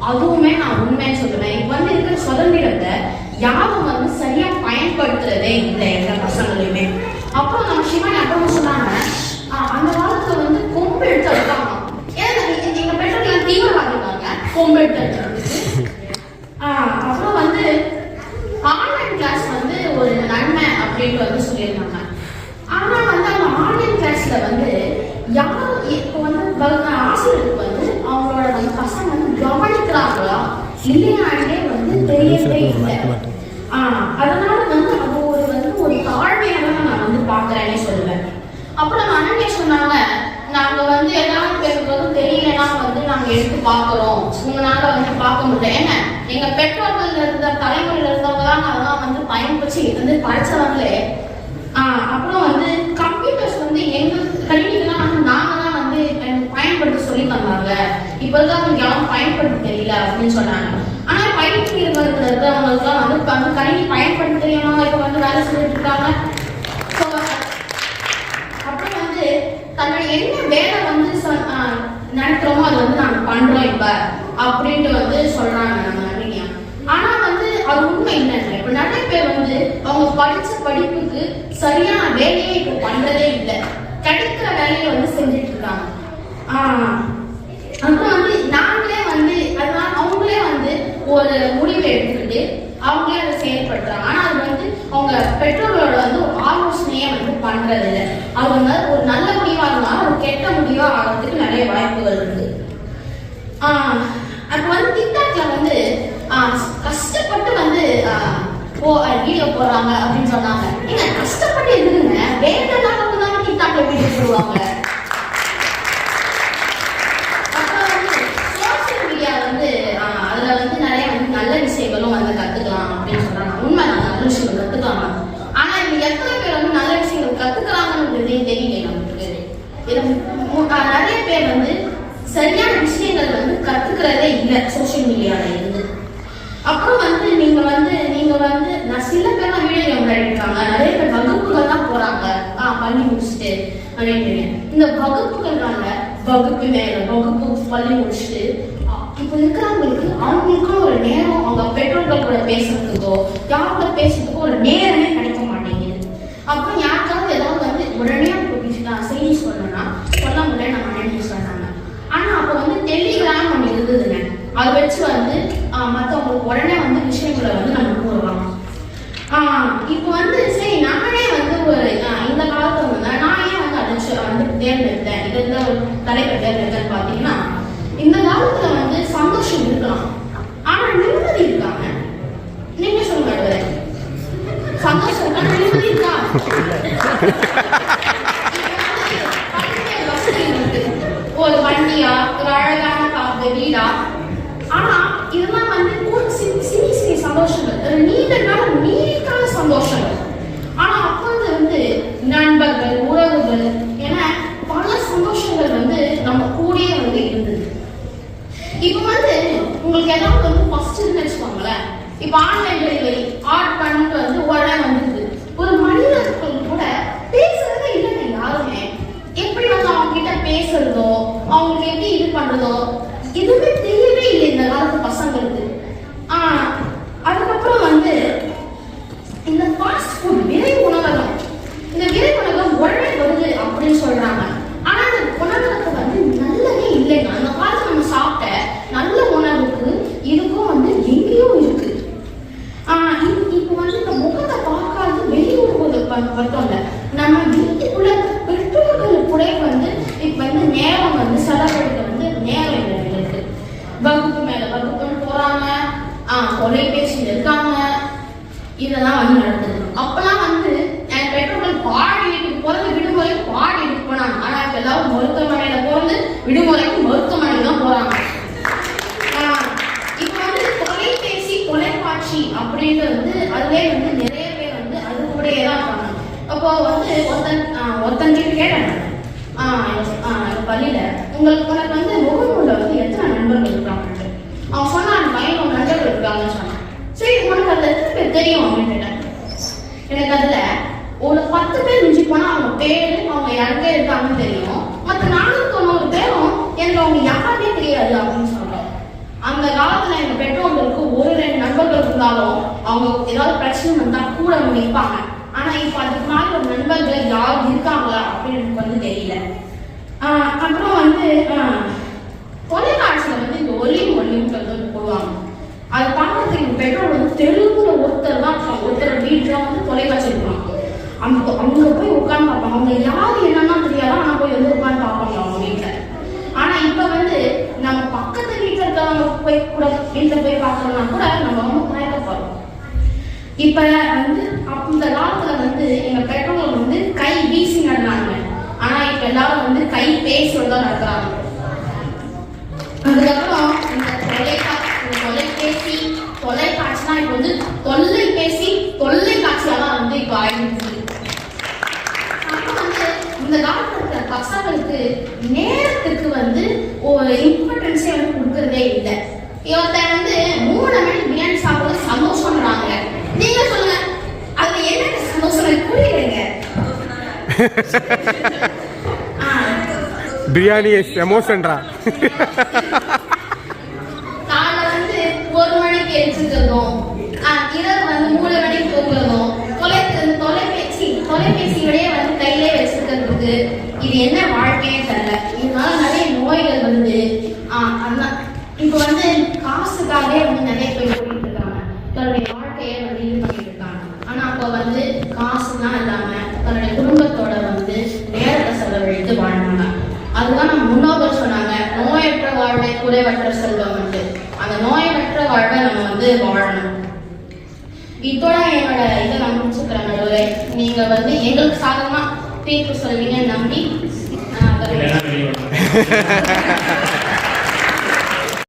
அதுவுமே நான் உண்மைன்னு சொல்லுவேன். இப்ப வந்து இருக்கிற சுதந்திரத்தை யாரும் வந்து சரியா பயன்படுத்துறதே இல்லை எல்லா பசங்களுமே. அப்புறம் நம்ம சிவானி அப்புறம் சொன்னாங்க, அந்த காலத்துல வந்து கொம்பு எடுத்து அடிப்பாங்க. ஏன்னா எங்க பெற்றோர்கள் தீவிரவாதிக்காங்க கொம்பு எடுத்து அடிக்கிறதுக்கு. அப்புறம் வந்து ஆன்லைன் கிளாஸ் வந்து ஒரு நன்மை அப்படின்னு வந்து சொல்லியிருந்தாங்க. ஆனா வந்து அந்த ஆன்லைன் கிளாஸ்ல வந்து யாரும் இப்போ வந்து ஆசிரியருக்கு வந்து அவங்களோட வந்து பசங்க வந்து கவனிக்கிறாங்களா இல்லையானே வந்து தெரியவே இல்லை. அதனால வந்து அது ஒரு தாழ்மையாக நான் வந்து பாக்குறேன்னே சொல்லுவேன். அப்புறம் நம்ம அண்ணனே சொன்னாங்க, நாங்க வந்து எல்லாரும் பேசுறதும் தெரியலன்னா வந்து நாங்க எடுத்து பாக்குறோம், உங்களால வந்து பார்க்க முடியல. ஏன்னா எங்க பெற்றோர்கள் இருந்த தலைமுறையில இருந்தவங்க தான் அதெல்லாம் வந்து பயன்படுத்தி வந்து படிச்சவங்களே. அப்புறம் வந்து கம்ப்யூட்டர்ஸ் வந்து எங்க கணினிக்கெல்லாம் வந்து நாங்க தான் வந்து பயன்படுத்த சொல்லி தந்தாங்க. இப்பதான் அவங்க யாரும் பயன்படுத்த தெரியல அப்படின்னு சொன்னாங்க. ஆனா பயிற்சி நிறுவனத்துல இருக்கிறவங்களுக்குலாம் வந்து கணினி பயன்படுத்த தெரியாம இப்ப வந்து வேலை செஞ்சுட்டு இருக்காங்க. அப்புறம் வந்து தன்னோட என்ன வேலை வந்து நினைக்கிறோமோ அதை வந்து நாங்க பண்றோம் இப்ப அப்படின்ட்டு வந்து சொல்றாங்க நம்ம அன்னைக்கு. ஆனா வந்து அது உண்மை இல்லைங்க. இப்ப நிறைய பேர் வந்து அவங்க படிச்ச படிப்புக்கு சரியான வேலையை இப்ப பண்றதே இல்லை, கிடைக்கிற வேலையை வந்து செஞ்சுட்டு இருக்காங்க. அப்புறம் வந்து நாங்களே வந்து அதனால அவங்களே வந்து ஒரு முடிவை எடுத்துக்கிட்டு அவங்களே அதை செயல்படுறாங்க. ஆனா அது வந்து அவங்க பெற்றோர்களோட வந்து ஒரு ஆலோசனையே வந்து பண்றது இல்லை. அவங்க ஒரு நல்ல முடிவா இருந்தாலும் ஒரு கெட்ட முடிவா ஆகிறதுக்கு நிறைய வாய்ப்புகள் இருக்கு. அப்ப வந்து டிக்டாக்ல வந்து கஷ்டப்பட்டு வந்து வீடியோ போடுறாங்க அப்படின்னு சொன்னாங்க. நீங்க கஷ்டப்பட்டு எதுக்குங்க வேண்டாம் தான் டிக்டாக்ல வீடியோ போடுவாங்க. அப்புறம் வந்து சோசியல் மீடியா வந்து அதுல வந்து நிறைய வந்து நல்ல விஷயங்களும் வந்து கத்துக்கலாம் அப்படின்னு சொல்றாங்க. உண்மை நல்ல விஷயங்கள் கத்துக்கலாம். ஆனா இங்க எத்தனை பேர் வந்து நல்ல விஷயங்கள் கத்துக்கிறாங்கன்றதே தெரியல நமக்கு. நிறைய பேர் வந்து சரியான விஷயங்கள் வந்து கத்துக்கிறதே இல்லை சோஷியல் மீடியால இருந்து. அப்புறம் வந்து நீங்க வந்து நான் சில பேர் வீடியோ கேம் விளையாடிருக்காங்க, நிறைய பேர் வகுப்புகள் தான் போறாங்க பள்ளி முடிச்சுட்டு அப்படின்னு. இந்த வகுப்புகள்னால வகுப்பு மேல வகுப்பு பள்ளி முடிச்சுட்டு இப்ப இருக்கிறவங்களுக்கு அவங்களுக்கும் ஒரு நேரம் அவங்க பெற்றோர்கள் கூட பேசுறதுக்கோ யார் கூட பேசுறதுக்கோ ஒரு நேரமே கிடைக்க மாட்டேங்குது. அப்புறம் யாருக்காவது ஏதாவது வந்து உடனே செய்தி சொல்லணும்னா சொல்ல முடியல, நம்ம அண்ணன் சொன்னாங்க. ஆனா அப்ப வந்து டெலிகிராம் ஒன்று இருந்ததுங்க, அதை வச்சு வந்து மற்றவங்களுக்கு உடனே வந்து விஷயங்களை வந்து நம்ம கூறலாம். இப்போ வந்து சரி நானே வந்து ஒரு இந்த காலத்துல வந்து நான் ஏன் வந்து அழைச்சு வந்து தேர்ந்தெடுத்தேன், இது வந்து ஒரு தலைப்பை தேர்ந்தெடுத்தேன்னு பார்த்தீங்கன்னா, இந்த காலத்துல வந்து சந்தோஷம் இருக்கலாம் ஆனா நிம்மதி இருக்காங்க. நீங்க சொல்லுங்க, சந்தோஷம் இருக்கா நிம்மதி இருக்கா? ஒரு வண்டியா ஒரு அழகான காப்பு வீடா, ஆனா இதெல்லாம் வந்து சின்ன சின்ன சந்தோஷங்கள், நீண்ட காலம் நீடிக்கான சந்தோஷங்கள். ஆனா அப்போது வந்து நண்பர்கள் உறவுகள் என பல சந்தோஷங்கள் வந்து நம்ம கூடயே வந்து இருந்தது. இப்ப வந்து உங்களுக்கு ஏதாவது வந்து ஃபர்ஸ்ட் வச்சுக்கோங்களேன், இப்ப ஆன்லைன் டெலிவரி ஆர்டர் பண்ணிட்டு வந்து உடனே வந்துருது. ஒரு மனிதர்கள் கூட பேசுறதே இல்லைங்க யாருமே. எப்படி வந்து அவங்க கிட்ட பேசுறதோ அவங்களுக்கு எப்படி இது பண்றதோ எதுவுமே தெரியவே இல்லை இந்த காலத்து பசங்களுக்கு. அதுக்கப்புறம் வந்து இந்த ஃபாஸ்ட் ஃபுட் விரை உணவகம், இந்த விரை உணவகம் உடனே வருது அப்படின்னு சொல்றாங்க. ஆனா அந்த உணவகத்தை வந்து நல்லவே இல்லைங்க. அந்த காலத்துல நம்ம சாப்பிட்ட நல்ல உணவுக்கு இதுக்கும் வந்து எங்கேயோ இருக்கு. இப்போ வந்து இந்த முகத்தை பார்க்காது வெளியூர் மட்டும் இல்லை, நம்ம வீட்டுக்குள்ள பெற்றோர்கள் கூட வந்து இப்ப வந்து நேரம் வந்து செலவழிக்க வந்து நேரம் இருக்கு. வகுப்பு மேல வகுப்புன்னு போறாங்க, தொலைபேசியில் இருக்காங்க, இதெல்லாம் வந்து நடக்குது. அப்பெல்லாம் வந்து என் பெற்றோர்கள் பாடி வீட்டுக்கு போறது விடுமுறைக்கு பாடி வீட்டுக்கு போனாங்க. ஆனா இப்ப எல்லாரும் மருத்துவமனையில போறது விடுமுறைக்கு மருத்துவமனைக்கு தான் போறாங்க. இப்ப வந்து தொலைபேசி தொலைக்காட்சி அப்படின்றது வந்து அதுவே வந்து நிறைய பேர் வந்து அது கூடயே தான் இருக்காங்க. அப்போ வந்து ஒருத்தன் கேட்டாங்க பள்ளியில, உங்களுக்கு வந்து முகநூல்ல வந்து எத்தனை நண்பர்கள் இருக்காங்க? அவன் சொன்னா அந்த பையன் நண்பர்கள் இருக்காங்கன்னு சொன்னான். சரி உனக்கு அதுல எத்தனை பேர் தெரியும் அப்படின்னு கேட்டாங்க. எனக்கு அதுல ஒரு 10 பேர் மிஞ்சி போனா அவங்க பேரு அவங்க எங்க இருக்காங்கன்னு தெரியும், மற்ற 490 பேரும் எனக்கு அவங்க யாருமே தெரியாது அப்படின்னு சொல்றோம். அந்த காலத்துல எங்க பெற்றோர்களுக்கு ஒரு 2 நண்பர்கள் இருந்தாலும் அவங்க ஏதாவது பிரச்சனை வந்தா கூட அவங்க நிற்பாங்க. ஆனா இப்ப அதுக்கு மேல ஒரு நண்பர்கள் யார் இருக்காங்களா அப்படின்னு எனக்கு வந்து தெரியல. அப்புறம் வந்து தொலைக்காட்சியில வந்து இந்த ஒளியும் போடுவாங்க. அதை பார்க்கறதுக்கு எங்க பெற்றோர் வந்து தெலுங்குல ஒருத்தர் தான் இருப்பாங்க, ஒருத்தர் வீட்டுல வந்து தொலைக்காட்சி இருப்பாங்க. அங்க போய் உட்காந்து பார்ப்பாங்க. அவங்க யாரு என்னன்னா தெரியாது, ஆனா போய் வந்து உட்காந்து பார்ப்பாங்க அவங்க வீட்டுல. ஆனா இப்ப வந்து நம்ம பக்கத்து வீட்டுல இருக்கிறவங்க போய் கூட வீட்டுல போய் பார்க்கணும்னா கூட நம்ம ரொம்ப தயக்கப்படுறோம். இப்ப வந்து அந்த காலத்துல வந்து எங்க பெற்றோர்கள் வந்து கை வீசி நடந்தாங்க, ஆனா இப்ப எல்லாரும் வந்து கை பேசுறதா நடக்கிறாங்க. அதுக்கப்புறம் இந்த தொலைபேசி தொலைக்காட்சினா இப்ப வந்து தொல்லைக்காட்சியாதான் வந்து இப்ப ஆயிடுச்சு. அப்புறம் வந்து இந்த காலத்துல பசங்களுக்கு நேரத்துக்கு வந்து ஒரு இம்பார்ட்டன்ஸே வந்து கொடுக்கறதே இல்லை. இவர்த்த வந்து 3 மணிக்கு பிரியாணி சாப்பிடுறது சந்தோஷம்ன்றாங்க. நீங்க சொல்லுங்க, அது என்ன சந்தோஷம் புரியுதுங்க? பிரியாணி எமோஷன்டா. காலைல வந்து 1 மணிக்கு எழுந்திருக்கிறதும், இரவு வந்து 3 மணிக்கு தூங்குறதும், தொலைபேசியோடய வந்து கையிலே வச்சிருக்கிறதுக்கு இது என்ன வாழ்க்கையே தெரியல. இதனால நிறைய நோய்கள் வந்து இப்ப வந்து காசுக்காகவே வந்து நிறைய பேர் போயிட்டு இருக்காங்க, தன்னுடைய வாழ்க்கையை வந்து இது பண்ணிட்டு இருக்காங்க. ஆனா அப்ப வந்து காசுலாம் இல்லாம தன்னுடைய குடும்பத்தோட வந்து நேரத்தை செலவழித்து வாழ்ந்தாங்க. அதுதான் நம்ம முன்னோர்கள் சொன்னாங்க, நோயற்ற வாழ்வை குறைவற்ற செல்வம் வந்து. அந்த நோயற்ற வாழ்வை நம்ம வந்து வாழணும். இதோட என்னோட இதை நான் முடிச்சுக்கிறேன். நடுவரை, நீங்க வந்து எங்களுக்கு சாதகமா தீர்ப்பு சொல்வீங்க நம்பி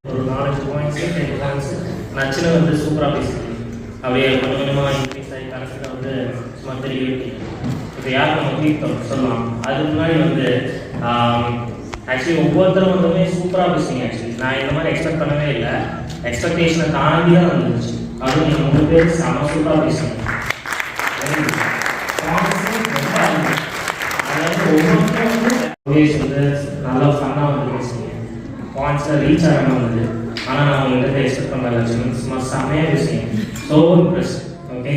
ஒரு 4 பாயிண்ட்ஸ் 10 பாயிண்ட்ஸ் நச்சுன்னு வந்து சூப்பராக பேசுகிறேன். அப்படியே கொஞ்சம் கொஞ்சமாக இன்க்ரீஸ் ஆகி கடைசியில் வந்து சும்மா தெரிய வைக்கிறேன். இப்போ யார் நம்ம தீர்த்தம் சொல்லலாம். அதுக்கு முன்னாடி வந்து ஆக்சுவலி ஒவ்வொருத்தரும் வந்துமே சூப்பராக பேசுனீங்க. ஆக்சுவலி நான் இந்த மாதிரி எக்ஸ்பெக்ட் பண்ணவே இல்லை, எக்ஸ்பெக்டேஷனை தாண்டி தான் வந்துருச்சு. அதுவும் நீங்கள் 3 பேர் செம சூப்பராக பேசுங்க. அதாவது ஒவ்வொருத்தரும் வந்து நல்லா ஃபன்னாக வந்து பேசுங்க, பாயிண்ட்ஸில் ரீச் ஆகாமல் வந்தது. ஆனால் நான் உங்கள்கிட்ட எக்ஸ்பெக்ட் பண்ணல, சும்மா செம்மையாக பேசுங்க. So Impress. ஓகே,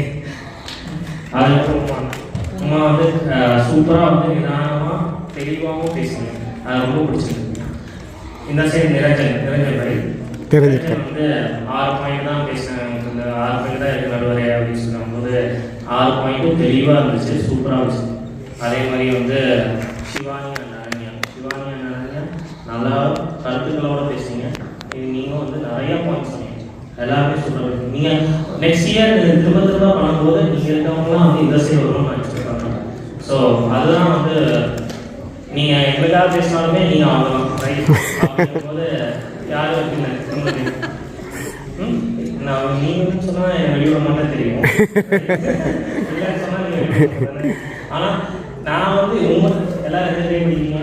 அதுக்கப்புறம் சும்மா வந்து சூப்பராக வந்து நிதானமாக தெளிவாகவும் பேசுங்க, அது ரொம்ப பிடிச்சிருக்கு. இந்த சைடு நிரஞ்சன் பாய் வந்து 6 பாயிண்ட் தான் பேசினேன், இந்த 6 பாயிண்ட் தான் இருக்கு நடுவரே அப்படின்னு சொல்லும்போது 6 பாயிண்ட்டும் தெளிவாக இருந்துச்சு, சூப்பராக இருந்துச்சு. அதே மாதிரி வந்து சிவானி அண்ணா நல்லா கருத்துக்களோட பேசுங்க. இது நீங்களும் வந்து நிறைய பாயிண்ட்ஸ் சொன்னீங்க, எல்லாருமே சூப்பராக இருக்கு. நீங்கள் நெக்ஸ்ட் இயர் திரும்ப பண்ணும்போது நீங்கள் இருக்கவங்களாம் வந்து இந்த சைடு வரும்னு நான் எக்ஸ்பெக்ட் பண்ணுறேன். ஸோ அதுதான் வந்து நீங்கள் எங்களுக்காக பேசினாலுமே நீங்கள் ஆகலாம் ரைட் அப்படிங்கும்போது யாரும் இருக்கீங்க நான் நீங்கன்னு சொன்னால் எனக்கு வெளியிட மாட்டேன் தெரியும், இல்லைன்னு சொன்னால் நீங்கள். ஆனால் நான் வந்து எல்லாரும் எந்த டைம் படிக்கிறீங்க?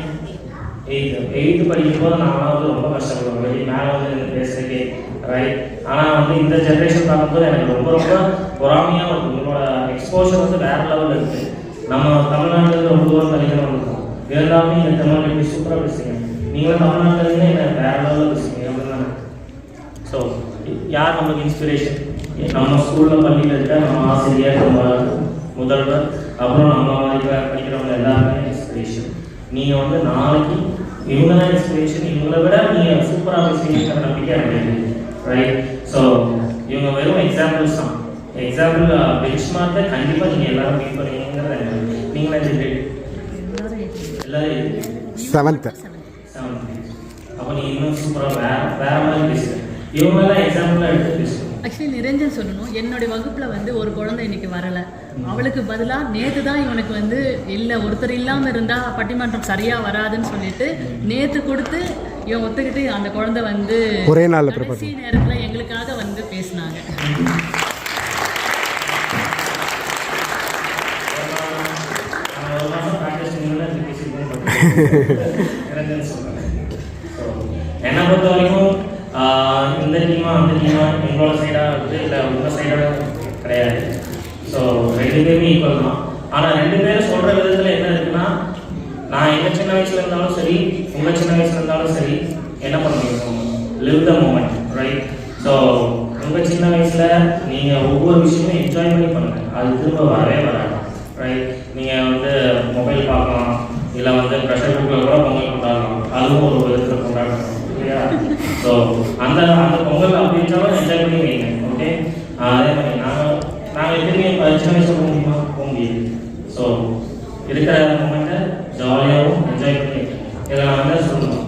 8th படிக்கும்போது நான் வந்து ரொம்ப கஷ்டப்படுவேன் வெளியே மேலே வந்து பேசுறதுக்கே ரைட். ஆனால் வந்து இந்த ஜென்ரேஷன் பார்க்கும்போது எனக்கு ரொம்ப பொறாமையாக இருக்கும். உங்களோட எக்ஸ்போஷர் வந்து வேறு லெவலில் இருக்குது. நம்ம தமிழ்நாட்டில் ரொம்ப தூரம் தனியாக வந்துருக்கோம், இருந்தாலுமே இந்த தமிழ் எப்படி சூப்பராக பேசுங்க. நீங்களும் தமிழ்நாட்டில் என்ன வேறு லெவலில் பேசுங்க அப்படின்னு தானே. ஸோ யார் நமக்கு இன்ஸ்பிரேஷன்? நம்ம ஸ்கூலில் பள்ளியில் இருக்க நம்ம ஆசிரியர், நம்ம முதல்வர், அப்புறம் நம்ம படிக்கிறவங்க எல்லாருமே இன்ஸ்பிரேஷன். நீங்கள் வந்து நாளைக்கு இவங்க தான் இன்ஸ்பிரேஷன், இவங்களை விட நீங்கள் சூப்பராக பேசுவீங்கிற நம்பிக்கை எனக்கு ரைட். ஸோ இவங்க வெறும் எக்ஸாம்பிள்ஸ் தான். எக்ஸாம்பிள் பெஞ்ச் மார்க்கை கண்டிப்பாக நீங்கள் எல்லாரும் மீட் பண்ணுவீங்கிறது நீங்களே எல்லாரும் 7th. அப்போ நீங்கள் இன்னும் சூப்பராக வேற மாதிரி பேசுகிறேன். இவங்கெல்லாம் எக்ஸாம்பிளாக எடுத்து பேசுவோம். ஆக்சுவலி நிரஞ்சன் சொல்லணும், என்னுடைய வகுப்பில் வந்து ஒரு குழந்தை இன்னைக்கு வரலை, அவளுக்கு பதிலாக நேற்று தான் இவனுக்கு வந்து இல்லை ஒருத்தர் இல்லாமல் இருந்தால் பட்டிமன்றம் சரியாக வராதுன்னு சொல்லிட்டு நேற்று கொடுத்து இவன் ஒத்துக்கிட்டு அந்த குழந்தை வந்து ஒரே நாளில் கடைசி நேரத்தில் எங்களுக்காக வந்து பேசினாங்க. என்னை பொறுத்த வரைக்கும் இந்த டீமா அந்த டீமா எங்களோட சைடாக வந்து இல்லை உங்கள் சைடாக கிடையாது. ஸோ 2 பேருமே ஈக்குவல் தான். ஆனால் 2 பேரும் சொல்கிற விதத்தில் என்ன இருக்குன்னா, நான் எங்கள் சின்ன வயசில் இருந்தாலும் சரி, உங்கள் சின்ன வயசில் இருந்தாலும் சரி, என்ன பண்ணுவீங்க? Live the moment right. So உங்கள் சின்ன வயசில் நீங்கள் ஒவ்வொரு விஷயமும் என்ஜாய் பண்ணி பண்ணுங்கள், அது திரும்ப வரவே வராது ரைட். நீங்கள் வந்து மொபைல் பார்க்கலாம், இல்லை வந்து ப்ரெஷர் குக்கரில் கூட பொங்கல் கொண்டாடலாம், அதுவும் ஒரு விதத்தில் கொண்டாடலாம் இல்லையா. ஸோ அந்த பொங்கல் அப்படின்றாலும் என்ஜாய் பண்ணி வைங்க. ஓகே, அதே மாதிரி நாங்கள் எப்பயுமே சின்ன வயசில் போக முடியுமா? போக முடியாது. ஸோ இருக்கிற மூமெண்ட்டை ஜாலியாகவும் என்ஜாய் பண்ணி இதில் நான் வந்து சொல்லணும்,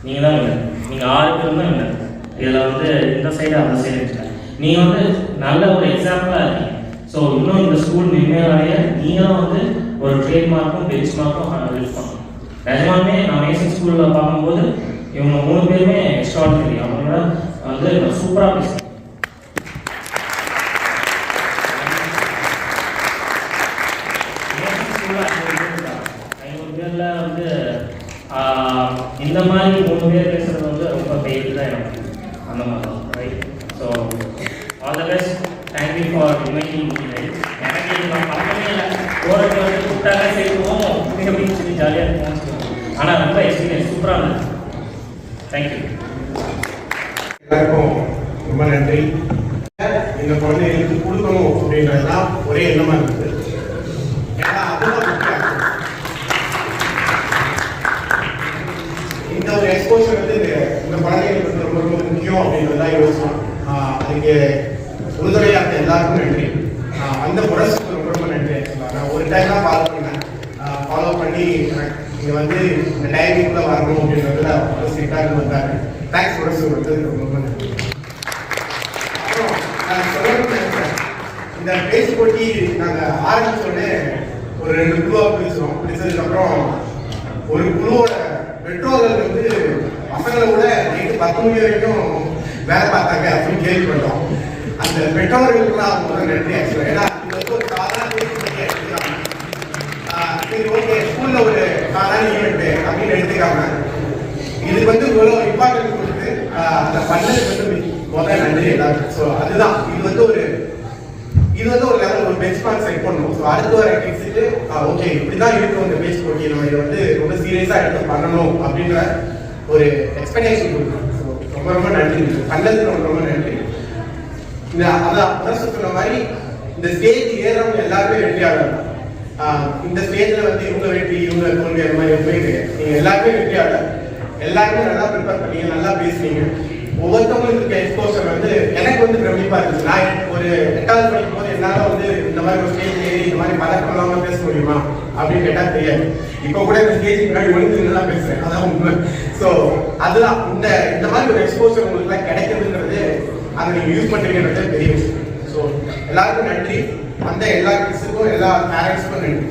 நீங்கள் தான் இல்லை, நீங்கள் 6 பேரும் தான் இல்லை. இதில் வந்து இந்த சைடு அந்த சைடு இருக்கேன். நீங்கள் வந்து நல்ல ஒரு எக்ஸாம்பிளாக இருக்கீங்க. ஸோ இன்னும் இந்த ஸ்கூல் மென்மேலாய நீங்களும் வந்து ஒரு ட்ரேட்மார்க்கும் பெஞ்ச் மார்க்கும் ஹெல்ப் பண்ணணும். நிஜமாலுமே நான் மேசன் ஸ்கூலில் பார்க்கும்போது இவங்க 3 பேருமே எக்ஸ்ட்ராடினரி, அவங்களோட வந்து சூப்பராக பேசுகிறேன். மேசன் ஸ்கூலில் 500 பேரில் வந்து இந்த மாதிரி 3 பேர் பேசுகிறது வந்து ரொம்ப பெரிய தான் எனக்கு அந்த மாதிரி தான் right. So all the best, thank you for inviting me. எனக்கு நான் பார்க்கவே இல்லை, போகிறது வந்து கூப்பிட்டாங்க செய்வோம் அப்படின்னு சொல்லி ஜாலியாக இருக்கும். ஆனால் ரொம்ப எக்ஸ்பீரியன்ஸ் சூப்பராக இருந்தது. தேங்க்யூ. எல்லாருக்கும் ரொம்ப நன்றி. இந்த குழந்தைகளுக்கு கொடுக்கணும் அப்படின்றதுதான் ஒரே எண்ணமாக இருக்குது. ஏன்னா அதுதான் இந்த ஒரு எக்ஸ்போஷர் வந்து இந்த குழந்தைகளுக்கு வந்து ரொம்ப ரொம்ப முக்கியம் அப்படின்றதான் யோசிச்சோம். அதுக்கு உறுதுணையாக இருந்த எல்லாருக்கும் நன்றி. அந்த முரசுக்கு ரொம்ப ரொம்ப நன்றி. நான் ஒரு டைம் தான் ஃபாலோ பண்ணேன், ஃபாலோ பண்ணி இங்கே வந்து இந்த டைமிங்குள்ளே வரணும் அப்படின்றதுல ஸ்ட்ரிக்டாக வந்தாங்க. தேங்க்ஸ் முரசு வந்து ரொம்ப நன்றி. அப்புறம் நான் சொல்லணும்னு நினைச்சேன், இந்த பேச்சு போட்டி நாங்கள் ஆரம்பிச்சோடனே ஒரு 2 குழுவாக பிரிச்சோம். பிடிச்சதுக்கப்புறம் ஒரு குழுவோட பெற்றோர்கள் வந்து பசங்களை விட நைட்டு 10 மணி வரைக்கும் வேலை பார்த்தாங்க அப்படின்னு கேள்விப்பட்டோம். அந்த பெற்றோர்களுக்குலாம் அவங்க நன்றி ஆக்சுவலாக. ஏன்னா இது வந்து ஒரு சாதாரண பேச்சு போட்டி எடுத்துக்கிறாங்க. சரி ஓகே, ஸ்கூலில் ஒரு சாதாரண ஈவெண்ட்டு அப்படின்னு எடுத்து யோசிக்காம இதுக்கு வந்து இவ்வளோ இம்பார்ட்டன்ஸ் கொடுத்து அந்த பண்ணதுக்கு வந்து முதல்ல நன்றி எல்லாரும். ஸோ அதுதான் இது வந்து ஒரு லெவல் ஒரு பெஞ்ச் மார்க் செட் பண்ணணும். ஸோ அடுத்து வர கிட்ஸுக்கு ஓகே இப்படிதான் இருக்கும் இந்த பேச்சு போட்டி, நம்ம இதை வந்து ரொம்ப சீரியஸாக எடுத்து பண்ணணும் அப்படின்ற ஒரு எக்ஸ்பெக்டேஷன் கொடுக்கணும். ஸோ ரொம்ப ரொம்ப நன்றி, பண்ணதுக்கு ரொம்ப ரொம்ப நன்றி. அதான் சொன்ன மாதிரி இந்த ஸ்டேஜ் ஏறவங்க எல்லாருமே வெற்றியாளர். இந்த ஸ்டேஜ்ல வந்து இவங்க வெற்றி இவங்க தோல்வி அந்த மாதிரி எதுவுமே கிடையாது. நீங்க எல்லாருமே வெற்றியாளர், எல்லாருமே நல்லா ப்ரிப்பேர் பண்ணீங்க, நல்லா பேசுனீங்க. ஒவ்வொருத்தவங்களுக்கு இருக்க எக்ஸ்போசர் வந்து எனக்கு வந்து பிரமிப்பா இருந்துச்சு. நான் ஒரு 8வது படிக்கும் போது என்னால வந்து இந்த மாதிரி ஒரு ஸ்டேஜ் ஏறி இந்த மாதிரி பதக்கம் இல்லாம பேச முடியுமா அப்படின்னு கேட்டா தெரியாது. இப்போ கூட இந்த ஸ்டேஜ் முன்னாடி ஒழுங்கு தான் பேசுறேன், அதான் உண்மை. ஸோ அதுதான் இந்த மாதிரி ஒரு எக்ஸ்போசர் உங்களுக்கு எல்லாம் கிடைக்கிறதுன்றது அதை நீங்க யூஸ் பண்றீங்கன்றது பெரிய விஷயம். ஸோ எல்லாருக்கும் நன்றி, அந்த எல்லா கிட்ஸுக்கும் எல்லா பேரண்ட்ஸுக்கும் நன்றி.